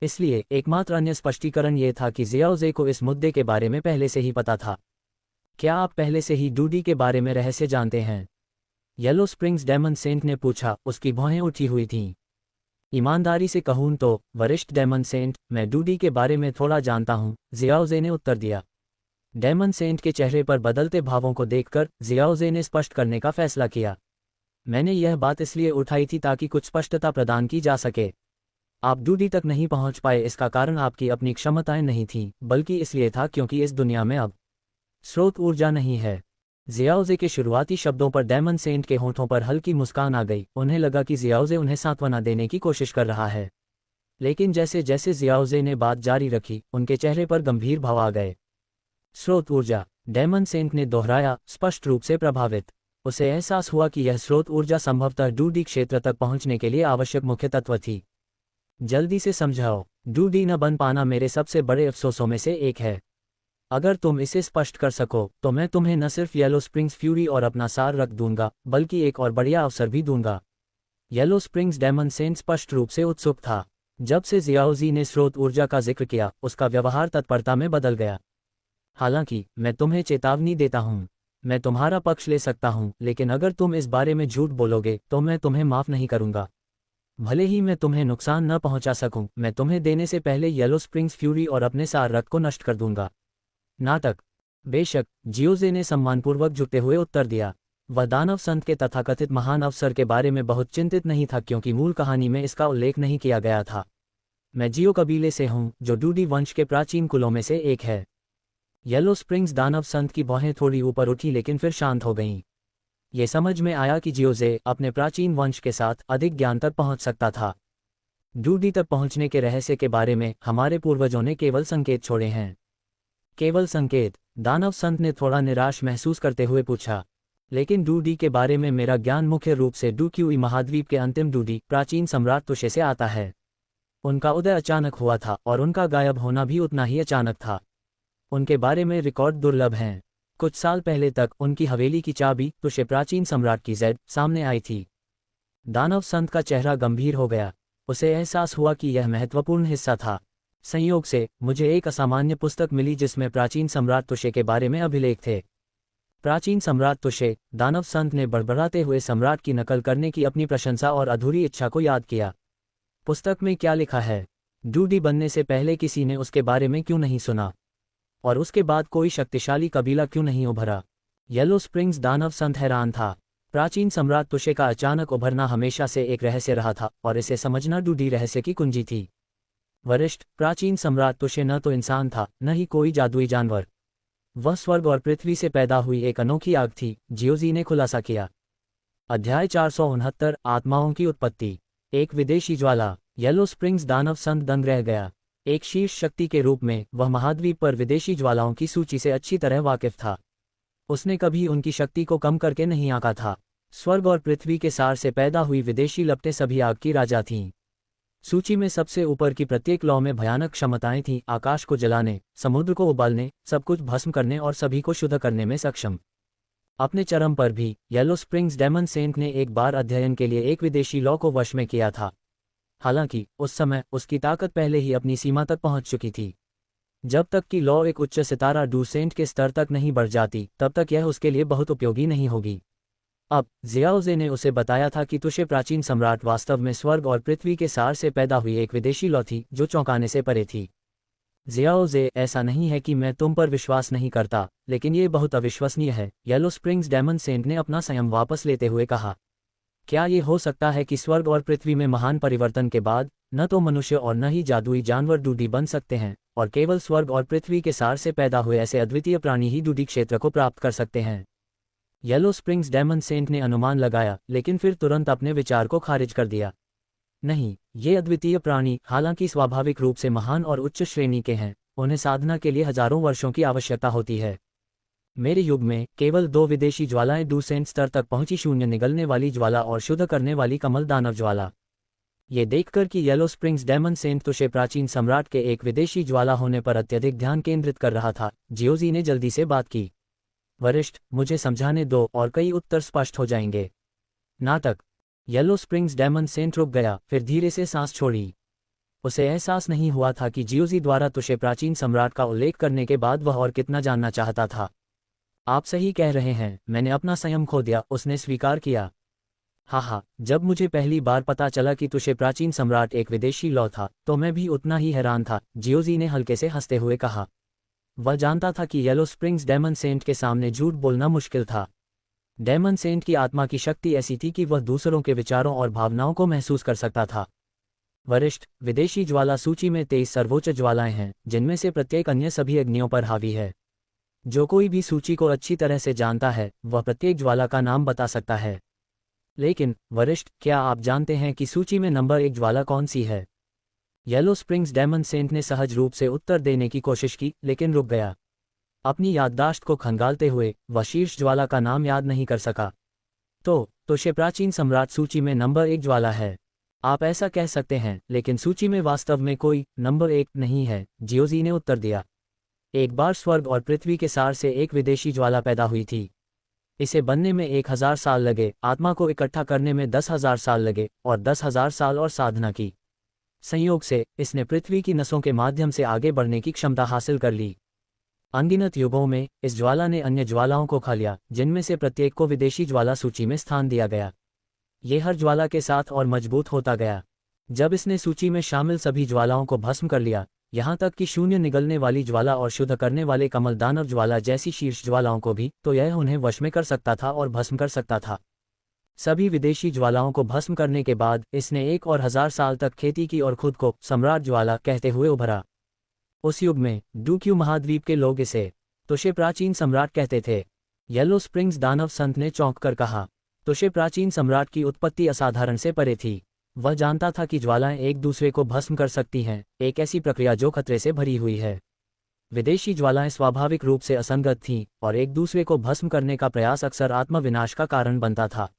इसलिए एकमात्र अन्य स्पष्टीकरण ये था कि जियाओजे को इस मुद्दे के बारे में पहले से ही पता था। क्या आप पहले से ही डूडी के बारे में रहस्य जानते हैं? येलो स्प्रिंग्स डायमंड सेंट ने पूछा। उसकी भौहें उठी हुई थीं। ईमानदारी से कहूं तो वरिष्ठ डायमंड सेंट, मैं डूडी के बारे में थोड़ा जानता हूं, जियाओजे ने उत्तर दिया। डायमंड सेंट के चेहरे पर बदलते भावों को देखकर जियाओजे ने स्पष्ट करने का फैसला किया। मैंने यह बात इसलिए उठाई थी ताकि कुछ स्पष्टता प्रदान की जा सके। आप डूडी तक नहीं पहुंच पाए, इसका कारण आपकी अपनी क्षमताएं नहीं थीं, बल्कि इसलिए था क्योंकि इस दुनिया में अब स्रोत ऊर्जा नहीं है। जियाओजे के शुरुआती शब्दों पर डायमंड सेंट के होठों पर हल्की मुस्कान आ गई। उन्हें लगा कि जियाओजे उन्हें सांत्वना देने की कोशिश कर रहा है, लेकिन जैसे जैसे जियाओजे ने बात जारी रखी, उनके चेहरे पर गंभीर भाव आ गए। स्रोत ऊर्जा, डायमंड सेंट ने दोहराया, स्पष्ट रूप से प्रभावित। उसे एहसास हुआ कि यह स्रोत ऊर्जा संभवतः डूडी क्षेत्र तक पहुंचने के लिए आवश्यक मुख्य तत्व थी। जल्दी से समझाओ। डूडी न बन पाना मेरे सबसे बड़े अफसोसों में से एक है। अगर तुम इसे स्पष्ट कर सको तो मैं तुम्हें न सिर्फ येलो स्प्रिंग्स फ्यूरी और अपना सार रख दूंगा, बल्कि एक और बढ़िया अवसर भी दूंगा। येलो स्प्रिंग्स डायमंड सेंट स्पष्ट रूप से उत्सुक था। जब से जियाओजी ने स्रोत ऊर्जा का जिक्र किया, उसका व्यवहार तत्परता में बदल गया। हालांकि मैं तुम्हें चेतावनी देता हूं, मैं तुम्हारा पक्ष ले सकता हूं, लेकिन अगर तुम इस बारे में झूठ बोलोगे तो मैं तुम्हें माफ नहीं करूंगा। भले ही मैं तुम्हें नुकसान न पहुंचा सकूं, मैं तुम्हें देने से पहले येलो स्प्रिंग्स फ्यूरी और अपने सार रथ को नष्ट कर दूंगा। नाटक। बेशक, जियोजे ने सम्मानपूर्वक झुकते हुए उत्तर दिया। वह दानव संत के तथाकथित महान अवसर के बारे में बहुत चिंतित नहीं था, क्योंकि मूल कहानी में इसका उल्लेख नहीं किया गया था। मैं जियो कबीले से हूँ, जो डूडी वंश के प्राचीन कुलों में से एक है। येलो स्प्रिंग्स दानव संत की भौहें थोड़ी ऊपर उठी लेकिन फिर शांत हो गईं। ये समझ में आया कि जियोजे अपने प्राचीन वंश के साथ अधिक ज्ञान तक पहुंच सकता था। डूडी तक पहुंचने के रहस्य के बारे में हमारे पूर्वजों ने केवल संकेत छोड़े हैं। केवल संकेत? दानव संत ने थोड़ा निराश महसूस करते हुए पूछा। लेकिन डूडी के बारे में मेरा ज्ञान मुख्य रूप से डूक्यूई महाद्वीप के अंतिम डूडी प्राचीन सम्राट तुशे से आता है। उनका उदय अचानक हुआ था और उनका गायब होना भी उतना ही अचानक था। उनके बारे में रिकॉर्ड दुर्लभ हैं। कुछ साल पहले तक उनकी हवेली की चाबी तुशे प्राचीन सम्राट की जेड सामने आई थी। दानव संत का चेहरा गंभीर हो गया। उसे एहसास हुआ कि यह महत्वपूर्ण हिस्सा था। संयोग से मुझे एक असामान्य पुस्तक मिली जिसमें प्राचीन सम्राट तुशे के बारे में अभिलेख थे। प्राचीन सम्राट तुशे, दानव संत ने बड़बड़ाते हुए सम्राट की नकल करने की अपनी प्रशंसा और अधूरी इच्छा को याद किया। पुस्तक में क्या लिखा है? डूडी बनने से पहले किसी ने उसके बारे में क्यों नहीं सुना? और उसके बाद कोई शक्तिशाली कबीला क्यों नहीं उभरा? येलो स्प्रिंग्स दानव संत हैरान था। प्राचीन सम्राट तुशे का अचानक उभरना हमेशा से एक रहस्य रहा था और इसे समझना डूडी रहस्य की कुंजी थी। वरिष्ठ, प्राचीन सम्राट तुशे न तो इंसान था, न ही कोई जादुई जानवर। वह स्वर्ग और पृथ्वी से पैदा हुई एक अनोखी आग थी, जियोजी ने खुलासा किया। अध्याय 469 आत्माओं की उत्पत्ति। एक विदेशी ज्वाला। येलो स्प्रिंग्स दानव संत दंग रह गया। एक शीर्ष शक्ति के रूप में वह महाद्वीप पर विदेशी ज्वालाओं की सूची से अच्छी तरह वाकिफ था। उसने कभी उनकी शक्ति को कम करके नहीं आंका था। स्वर्ग और पृथ्वी के सार से पैदा हुई विदेशी लपटें सभी आग की राजा थीं। सूची में सबसे ऊपर की प्रत्येक लौ में भयानक क्षमताएं थीं, आकाश को जलाने, समुद्र को उबालने, सब कुछ भस्म करने और सभी को शुद्ध करने में सक्षम। अपने चरम पर भी येलो स्प्रिंग्स डेमन सेंट ने एक बार अध्ययन के लिए एक विदेशी लौ को वश में किया था। हालांकि उस समय उसकी ताकत पहले ही अपनी सीमा तक पहुंच चुकी थी। जब तक कि लौ एक उच्च सितारा डूसेंट के स्तर तक नहीं बढ़ जाती, तब तक यह उसके लिए बहुत उपयोगी नहीं होगी। अब जियाओजे ने उसे बताया था कि तुशे प्राचीन सम्राट वास्तव में स्वर्ग और पृथ्वी के सार से पैदा हुई एक विदेशी लौ थी जो चौंकाने से परे थी। जियाओजे, ऐसा नहीं है कि मैं तुम पर विश्वास नहीं करता, लेकिन ये बहुत अविश्वसनीय है, येलो स्प्रिंग्स डेमन सेंट ने अपना संयम वापस लेते हुए कहा। क्या ये हो सकता है कि स्वर्ग और पृथ्वी में महान परिवर्तन के बाद न तो मनुष्य और न ही जादुई जानवर डूडी बन सकते हैं, और केवल स्वर्ग और पृथ्वी के सार से पैदा हुए ऐसे अद्वितीय प्राणी ही डूडी क्षेत्र को प्राप्त कर सकते हैं? येलो स्प्रिंग्स डेमन सेंट ने अनुमान लगाया, लेकिन फिर तुरंत अपने विचार को खारिज कर दिया। नहीं, ये अद्वितीय प्राणी हालांकि स्वाभाविक रूप से महान और उच्च श्रेणी के हैं, उन्हें साधना के लिए हजारों वर्षों की आवश्यकता होती है। मेरे युग में केवल 2 विदेशी ज्वालाएं डूसेंट स्तर तक पहुंची, शून्य निगलने वाली ज्वाला और शुद्ध करने वाली कमल दानव ज्वाला। ये देखकर कि येलो स्प्रिंग्स डेमन सेंट तुशे प्राचीन सम्राट के एक विदेशी ज्वाला होने पर अत्यधिक ध्यान केंद्रित कर रहा था, जियोजी ने जल्दी से बात की। वरिष्ठ, मुझे समझाने दो और कई उत्तर स्पष्ट हो जाएंगे। नाटक। येलो स्प्रिंग्स डेमन सेंट रुक गया, फिर धीरे से सांस छोड़ी। उसे एहसास नहीं हुआ था कि जियोजी द्वारा तुशे प्राचीन सम्राट का उल्लेख करने के बाद वह और कितना जानना चाहता था। आप सही कह रहे हैं, मैंने अपना संयम खो दिया, उसने स्वीकार किया। हाँ, जब मुझे पहली बार पता चला कि तुशे प्राचीन सम्राट एक विदेशी लौ था, तो मैं भी उतना ही हैरान था, जियोजी ने हल्के से हंसते हुए कहा। वह जानता था कि येलो स्प्रिंग्स डेमन सेंट के सामने झूठ बोलना मुश्किल था। डेमन सेंट की आत्मा की शक्ति ऐसी थी कि वह दूसरों के विचारों और भावनाओं को महसूस कर सकता था। वरिष्ठ, विदेशी ज्वाला सूची में 23 सर्वोच्च ज्वालाएं हैं, जिनमें से प्रत्येक अन्य सभी अग्नियों पर हावी है। जो कोई भी सूची को अच्छी तरह से जानता है, वह प्रत्येक ज्वाला का नाम बता सकता है। लेकिन वरिष्ठ, क्या आप जानते हैं कि सूची में नंबर 1 ज्वाला कौन सी है? येलो स्प्रिंग्स डेमन सेंट ने सहज रूप से उत्तर देने की कोशिश की, लेकिन रुक गया। अपनी याददाश्त को खंगालते हुए वह शीर्ष ज्वाला का नाम याद नहीं कर सका। तो तुशे प्राचीन सम्राट सूची में नंबर 1 ज्वाला है। आप ऐसा कह सकते हैं, लेकिन सूची में वास्तव में कोई नंबर 1 नहीं है, जियोजी ने उत्तर दिया। एक बार स्वर्ग और पृथ्वी के सार से एक विदेशी ज्वाला पैदा हुई थी। इसे बनने में 1000 साल लगे, आत्मा को इकट्ठा करने में 10,000 साल लगे, और 10,000 साल और साधना की। संयोग से इसने पृथ्वी की नसों के माध्यम से आगे बढ़ने की क्षमता हासिल कर ली। अनगिनत युगों में इस ज्वाला ने अन्य ज्वालाओं को खा लिया, जिनमें से प्रत्येक को विदेशी ज्वाला सूची में स्थान दिया गया। ये हर ज्वाला के साथ और मजबूत होता गया। जब इसने सूची में शामिल सभी ज्वालाओं को भस्म कर लिया, यहाँ तक कि शून्य निगलने वाली ज्वाला और शुद्ध करने वाले कमल दानव ज्वाला जैसी शीर्ष ज्वालाओं को भी, तो यह उन्हें वश में कर सकता था और भस्म कर सकता था। सभी विदेशी ज्वालाओं को भस्म करने के बाद इसने 1 और 1000 साल तक खेती की और खुद को सम्राट ज्वाला कहते हुए उभरा। उस युग में डूक्यू महाद्वीप के लोग इसे तुशे प्राचीन सम्राट कहते थे। येलो स्प्रिंग्स दानव संत ने चौंक कर कहा। तुशे प्राचीन सम्राट की उत्पत्ति असाधारण से परे थी। वह जानता था कि ज्वालाएं एक दूसरे को भस्म कर सकती हैं, एक ऐसी प्रक्रिया जो खतरे से भरी हुई है। विदेशी ज्वालाएं स्वाभाविक रूप से असंगत थीं और एक दूसरे को भस्म करने का प्रयास अक्सर आत्मविनाश का कारण बनता था।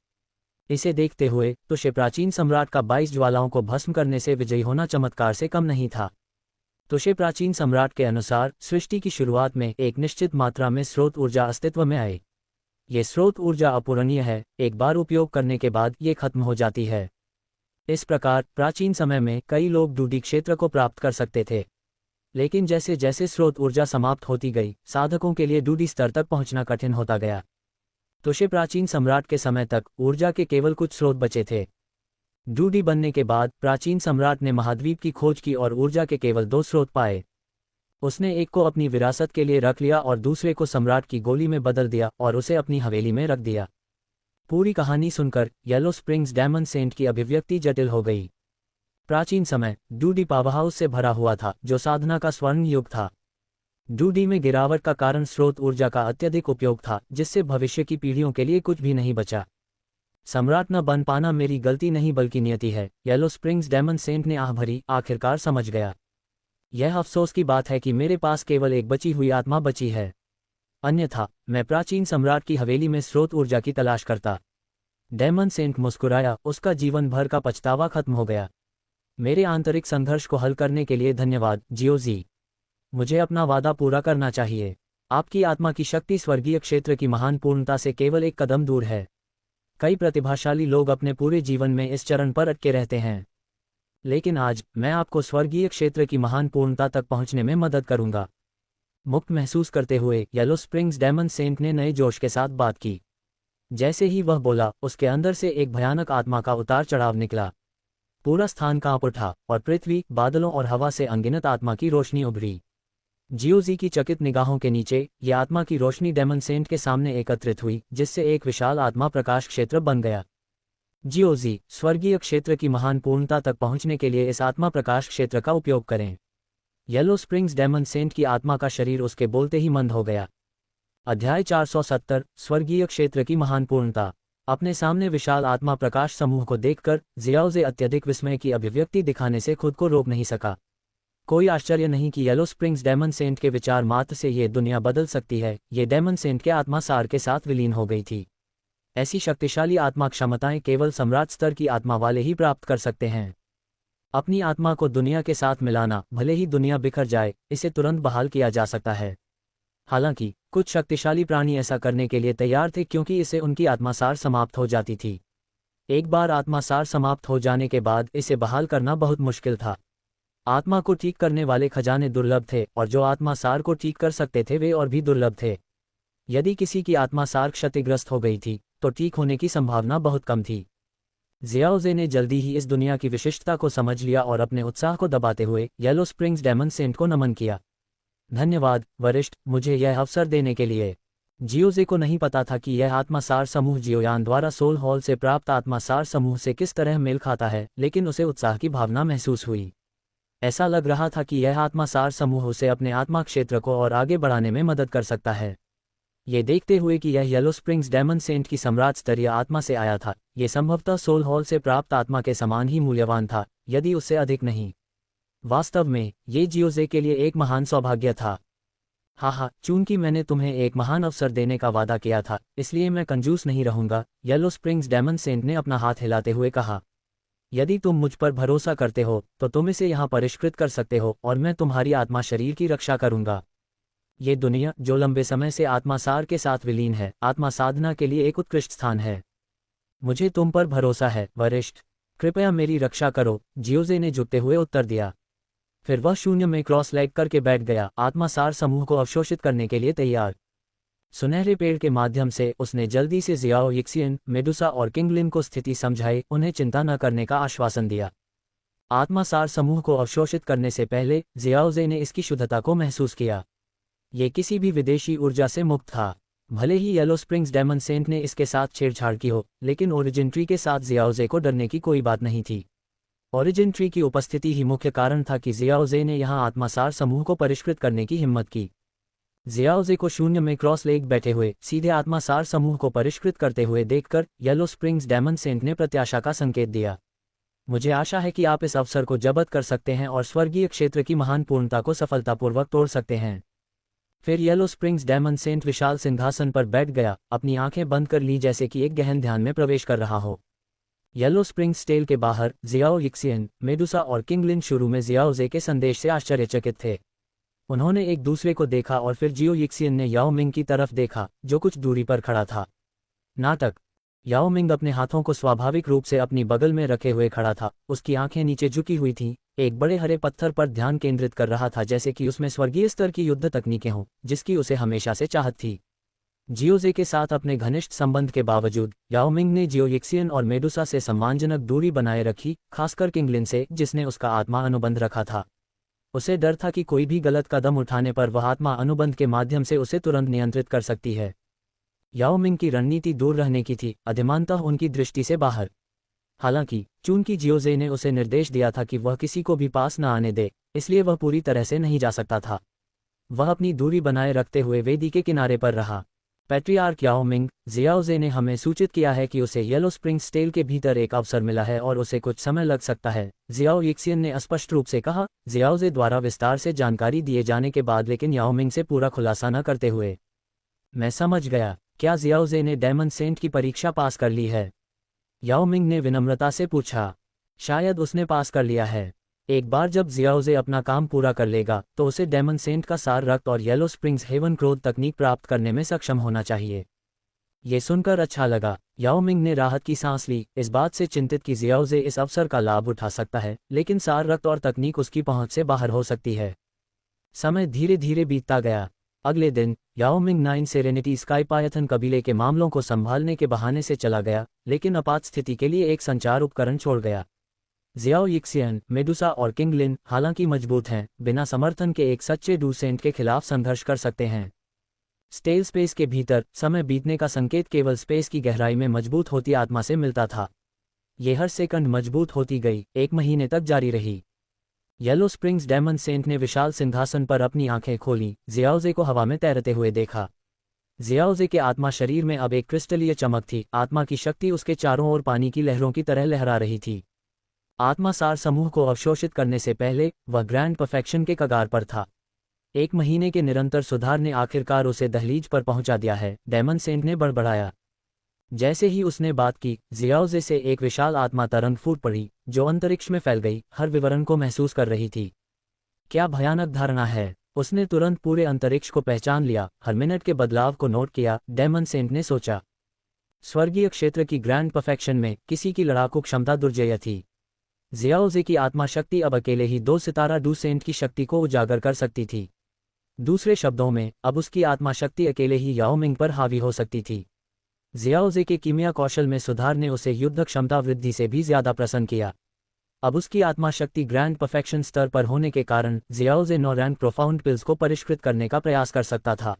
इसे देखते हुए तुशे प्राचीन सम्राट का 22 ज्वालाओं को भस्म करने से विजयी होना चमत्कार से कम नहीं था। तुशे प्राचीन सम्राट के अनुसार सृष्टि की शुरुआत में एक निश्चित मात्रा में स्रोत ऊर्जा अस्तित्व में आई। ये स्रोत ऊर्जा अपूरणीय है, एक बार उपयोग करने के बाद ये खत्म हो जाती है। इस प्रकार प्राचीन समय में कई लोग डूडी क्षेत्र को प्राप्त कर सकते थे, लेकिन जैसे जैसे स्रोत ऊर्जा समाप्त होती गई, साधकों के लिए डूडी स्तर तक पहुंचना कठिन होता गया। तुशे प्राचीन सम्राट के समय तक ऊर्जा के केवल कुछ स्रोत बचे थे। डूडी बनने के बाद प्राचीन सम्राट ने महाद्वीप की खोज की और ऊर्जा के केवल 2 स्रोत पाए। उसने एक को अपनी विरासत के लिए रख लिया और दूसरे को सम्राट की गोली में बदल दिया और उसे अपनी हवेली में रख दिया। पूरी कहानी सुनकर येलो स्प्रिंग्स डेमन सेंट की अभिव्यक्ति जटिल हो गई। प्राचीन समय डूडी पावरहाउस से भरा हुआ था, जो साधना का स्वर्ण युग था। डूडी में गिरावट का कारण स्रोत ऊर्जा का अत्यधिक उपयोग था, जिससे भविष्य की पीढ़ियों के लिए कुछ भी नहीं बचा। सम्राट न बन पाना मेरी गलती नहीं बल्कि नियति है, येलो स्प्रिंग्स डेमन सेंट ने आह भरी, आखिरकार समझ गया। यह अफसोस की बात है कि मेरे पास केवल एक बची हुई आत्मा बची है, अन्यथा मैं प्राचीन सम्राट की हवेली में स्रोत ऊर्जा की तलाश करता। डेमन सेंट मुस्कुराया, उसका जीवन भर का पछतावा खत्म हो गया। मेरे आंतरिक संघर्ष को हल करने के लिए धन्यवाद जियोजी। मुझे अपना वादा पूरा करना चाहिए। आपकी आत्मा की शक्ति स्वर्गीय क्षेत्र की महान पूर्णता से केवल एक कदम दूर है। कई प्रतिभाशाली लोग अपने पूरे जीवन में इस चरण पर अटके रहते हैं, लेकिन आज मैं आपको स्वर्गीय क्षेत्र की महान पूर्णता तक पहुंचने में मदद करूंगा। मुक्त महसूस करते हुए येलो स्प्रिंग्स डेमन सेंट ने नए जोश के साथ बात की। जैसे ही वह बोला, उसके अंदर से एक भयानक आत्मा का उतार चढ़ाव निकला। पूरा स्थान कांप उठा और पृथ्वी, बादलों और हवा से अनगिनत आत्मा की रोशनी उभरी। जियोजी की चकित निगाहों के नीचे ये आत्मा की रोशनी डेमन सेंट के सामने एकत्रित हुई, जिससे एक विशाल आत्मा प्रकाश क्षेत्र बन गया। जियोजी, स्वर्गीय क्षेत्र की महान पूर्णता तक पहुंचने के लिए इस आत्मा प्रकाश क्षेत्र का उपयोग करें। येलो स्प्रिंग्स डेमन सेंट की आत्मा का शरीर उसके बोलते ही मंद हो गया। अध्याय 470 स्वर्गीय क्षेत्र की महान पूर्णता। अपने सामने विशाल आत्मा प्रकाश समूह को देखकर जियाओजे अत्यधिक विस्मय की अभिव्यक्ति दिखाने से खुद को रोक नहीं सका। कोई आश्चर्य नहीं कि येलो स्प्रिंग्स डेमन सेंट के विचार मात्र से ये दुनिया बदल सकती है, ये डेमन सेंट के आत्मा सार के साथ विलीन हो गई थी। ऐसी शक्तिशाली आत्मा क्षमताएं केवल सम्राट स्तर की आत्मा वाले ही प्राप्त कर सकते हैं। अपनी आत्मा को दुनिया के साथ मिलाना, भले ही दुनिया बिखर जाए, इसे तुरंत बहाल किया जा सकता है। हालांकि कुछ शक्तिशाली प्राणी ऐसा करने के लिए तैयार थे, क्योंकि इससे उनकी आत्मासार समाप्त हो जाती थी। एक बार आत्मासार समाप्त हो जाने के बाद इसे बहाल करना बहुत मुश्किल था। आत्मा को ठीक करने वाले खजाने दुर्लभ थे, और जो आत्मासार को ठीक कर सकते थे वे और भी दुर्लभ थे। यदि किसी की आत्मासार क्षतिग्रस्त हो गई थी तो ठीक होने की संभावना बहुत कम थी। जियाओजे ने जल्दी ही इस दुनिया की विशिष्टता को समझ लिया और अपने उत्साह को दबाते हुए येलो स्प्रिंग्स डेमन सेंट को नमन किया। धन्यवाद वरिष्ठ, मुझे यह अवसर देने के लिए। जियोजे को नहीं पता था कि यह आत्मासार समूह जियोयान द्वारा सोल हॉल से प्राप्त आत्मासार समूह से किस तरह मेल खाता है, लेकिन उसे उत्साह की भावना महसूस हुई। ऐसा लग रहा था कि यह आत्मासार समूह उसे अपने आत्मा क्षेत्र को और आगे बढ़ाने में मदद कर सकता है। ये देखते हुए कि यह येलो स्प्रिंग्स डेमन सेंट की सम्राट स्तरीय आत्मा से आया था, ये संभवतः सोल हॉल से प्राप्त आत्मा के समान ही मूल्यवान था, यदि उससे अधिक नहीं। वास्तव में ये जियोजे के लिए एक महान सौभाग्य था। हाँ, चूंकि मैंने तुम्हें एक महान अवसर देने का वादा किया था, इसलिए मैं कंजूस नहीं रहूंगा, येलो स्प्रिंग्स डेमन सेंट ने अपना हाथ हिलाते हुए कहा। यदि तुम मुझ पर भरोसा करते हो तो तुम इसे यहाँ परिष्कृत कर सकते हो और मैं तुम्हारी आत्मा शरीर की रक्षा करूंगा। ये दुनिया, जो लंबे समय से आत्मासार के साथ विलीन है, आत्मा साधना के लिए एक उत्कृष्ट स्थान है। मुझे तुम पर भरोसा है वरिष्ठ, कृपया मेरी रक्षा करो, जियोजे ने झुकते हुए उत्तर दिया। फिर वह शून्य में क्रॉस लेग करके बैठ गया, आत्मासार समूह को अवशोषित करने के लिए तैयार। सुनहरे पेड़ के माध्यम से उसने जल्दी से जियाओ यिक्सियन, मेडुसा और किंगलिन को स्थिति समझाई, उन्हें चिंता न करने का आश्वासन दिया। आत्मासार समूह को अवशोषित करने से पहले जियाओजे ने इसकी शुद्धता को महसूस किया। ये किसी भी विदेशी ऊर्जा से मुक्त था। भले ही येलो स्प्रिंग्स डेमन सेंट ने इसके साथ छेड़छाड़ की हो, लेकिन ओरिजिन ट्री के साथ जियाओजे को डरने की कोई बात नहीं थी। ओरिजिन ट्री की उपस्थिति ही मुख्य कारण था कि जियाओजे ने यहां आत्मासार समूह को परिष्कृत करने की हिम्मत की। जियाओजे को शून्य में क्रॉस लेग बैठे हुए सीधे आत्मासार समूह को परिष्कृत करते हुए देखकर येलो स्प्रिंग्स डेमन सेंट ने प्रत्याशा का संकेत दिया। मुझे आशा है कि आप इस अवसर को जब्त कर सकते हैं और स्वर्गीय क्षेत्र की महान पूर्णता को सफलतापूर्वक तोड़ सकते हैं। फिर येलो स्प्रिंग्स डेमन सेंट विशाल सिंहासन पर बैठ गया, अपनी आंखें बंद कर ली जैसे कि एक गहन ध्यान में प्रवेश कर रहा हो। येलो स्प्रिंग्स स्टेल के बाहर जियाओ यिक्सियन, मेडुसा और किंगलिन शुरू में जियाओजे के संदेश से आश्चर्यचकित थे। उन्होंने एक दूसरे को देखा और फिर जियो यिक्सियन ने याओ मिंग की तरफ देखा, जो कुछ दूरी पर खड़ा था। नाटक। याओ मिंग अपने हाथों को स्वाभाविक रूप से अपनी बगल में रखे हुए खड़ा था, उसकी आंखें नीचे झुकी हुई थीं, एक बड़े हरे पत्थर पर ध्यान केंद्रित कर रहा था जैसे कि उसमें स्वर्गीय स्तर की युद्ध तकनीकें हों, जिसकी उसे हमेशा से चाहत थी। जियोजे के साथ अपने घनिष्ठ संबंध के बावजूद याओ मिंग ने जियो यिक्सियन और मेडुसा से सम्मानजनक दूरी बनाए रखी, खासकर किंगलिन से जिसने उसका आत्मा अनुबंध रखा था। उसे डर था कि कोई भी गलत कदम उठाने पर वह आत्मा अनुबंध के माध्यम से उसे तुरंत नियंत्रित कर सकती है। याओ मिंग की रणनीति दूर रहने की थी, अधिमानतः उनकी दृष्टि से बाहर। हालांकि चूंकि जियोजे ने उसे निर्देश दिया था कि वह किसी को भी पास न आने दे, इसलिए वह पूरी तरह से नहीं जा सकता था। वह अपनी दूरी बनाए रखते हुए वेदी के किनारे पर रहा। पैट्रियार्क याओ मिंग, जियाओजे ने हमें सूचित किया है कि उसे येलो स्प्रिंग स्टेल के भीतर एक अवसर मिला है और उसे कुछ समय लग सकता है, जियाओ यिक्सियन ने स्पष्ट रूप से कहा, जियाओजे द्वारा विस्तार से जानकारी दिए जाने के बाद लेकिन याओ मिंग से पूरा खुलासा न करते हुए। मैं समझ गया, क्या जियाओजे ने डेमन सेंट की परीक्षा पास कर ली है? याओ मिंग ने विनम्रता से पूछा। शायद उसने पास कर लिया है। एक बार जब जियाओजे अपना काम पूरा कर लेगा तो उसे डेमन सेंट का सार रक्त और येलो स्प्रिंग्स हेवन क्रोध तकनीक प्राप्त करने में सक्षम होना चाहिए। ये सुनकर अच्छा लगा। याओ मिंग ने राहत की सांस ली, इस बात से चिंतित कि जियाओजे इस अवसर का लाभ उठा सकता है, लेकिन सार रक्त और तकनीक उसकी पहुंच से बाहर हो सकती है। समय धीरे धीरे बीतता गया। अगले दिन याओ मिंग 9 सेरेनिटी स्काई पायथन कबीले के मामलों को संभालने के बहाने से चला गया, लेकिन आपात स्थिति के लिए एक संचार उपकरण छोड़ गया। जियाओ यिक्सियन, मेडुसा और किंगलिन हालांकि मजबूत हैं, बिना समर्थन के एक सच्चे डूसेंट के खिलाफ संघर्ष कर सकते हैं। स्टेल स्पेस के भीतर समय बीतने का संकेत केवल स्पेस की गहराई में मजबूत होती आत्मा से मिलता था। ये हर सेकंड मजबूत होती गई, 1 महीने तक जारी रही। येलो स्प्रिंग्स डेमन सेंट ने विशाल सिंहासन पर अपनी आंखें खोली, जियाओजे को हवा में तैरते हुए देखा। जियाओजे के आत्मा शरीर में अब एक क्रिस्टलीय चमक थी, आत्मा की शक्ति उसके चारों ओर पानी की लहरों की तरह लहरा रही थी। आत्मा सार समूह को अवशोषित करने से पहले वह ग्रैंड परफेक्शन के कगार पर था। 1 महीने के निरंतर सुधार ने आखिरकार उसे दहलीज पर पहुंचा दिया है, डेमन सेंट ने बड़बड़ाया। जैसे ही उसने बात की, जियाओजे से एक विशाल आत्मा तरंग फूट पड़ी, जो अंतरिक्ष में फैल गई, हर विवरण को महसूस कर रही थी। क्या भयानक धारणा है। उसने तुरंत पूरे अंतरिक्ष को पहचान लिया, हर मिनट के बदलाव को नोट किया, डेमन सेंट ने सोचा। स्वर्गीय क्षेत्र की ग्रैंड परफेक्शन में किसी की लड़ाकू क्षमता दुर्जेय थी। जियाओजे की आत्मा शक्ति अब अकेले ही 2 सितारा डूसेंट की शक्ति को उजागर कर सकती थी। दूसरे शब्दों में, अब उसकी आत्मा शक्ति अकेले ही याओ मिंग पर हावी हो सकती थी। जियाओजे के कीमिया कौशल में सुधार ने उसे युद्ध क्षमता वृद्धि से भी ज्यादा प्रसन्न किया। अब उसकी आत्मा शक्ति ग्रैंड परफेक्शन स्तर पर होने के कारण जियाओजे 9 रैंक प्रोफाउंड पिल्स को परिष्कृत करने का प्रयास कर सकता था।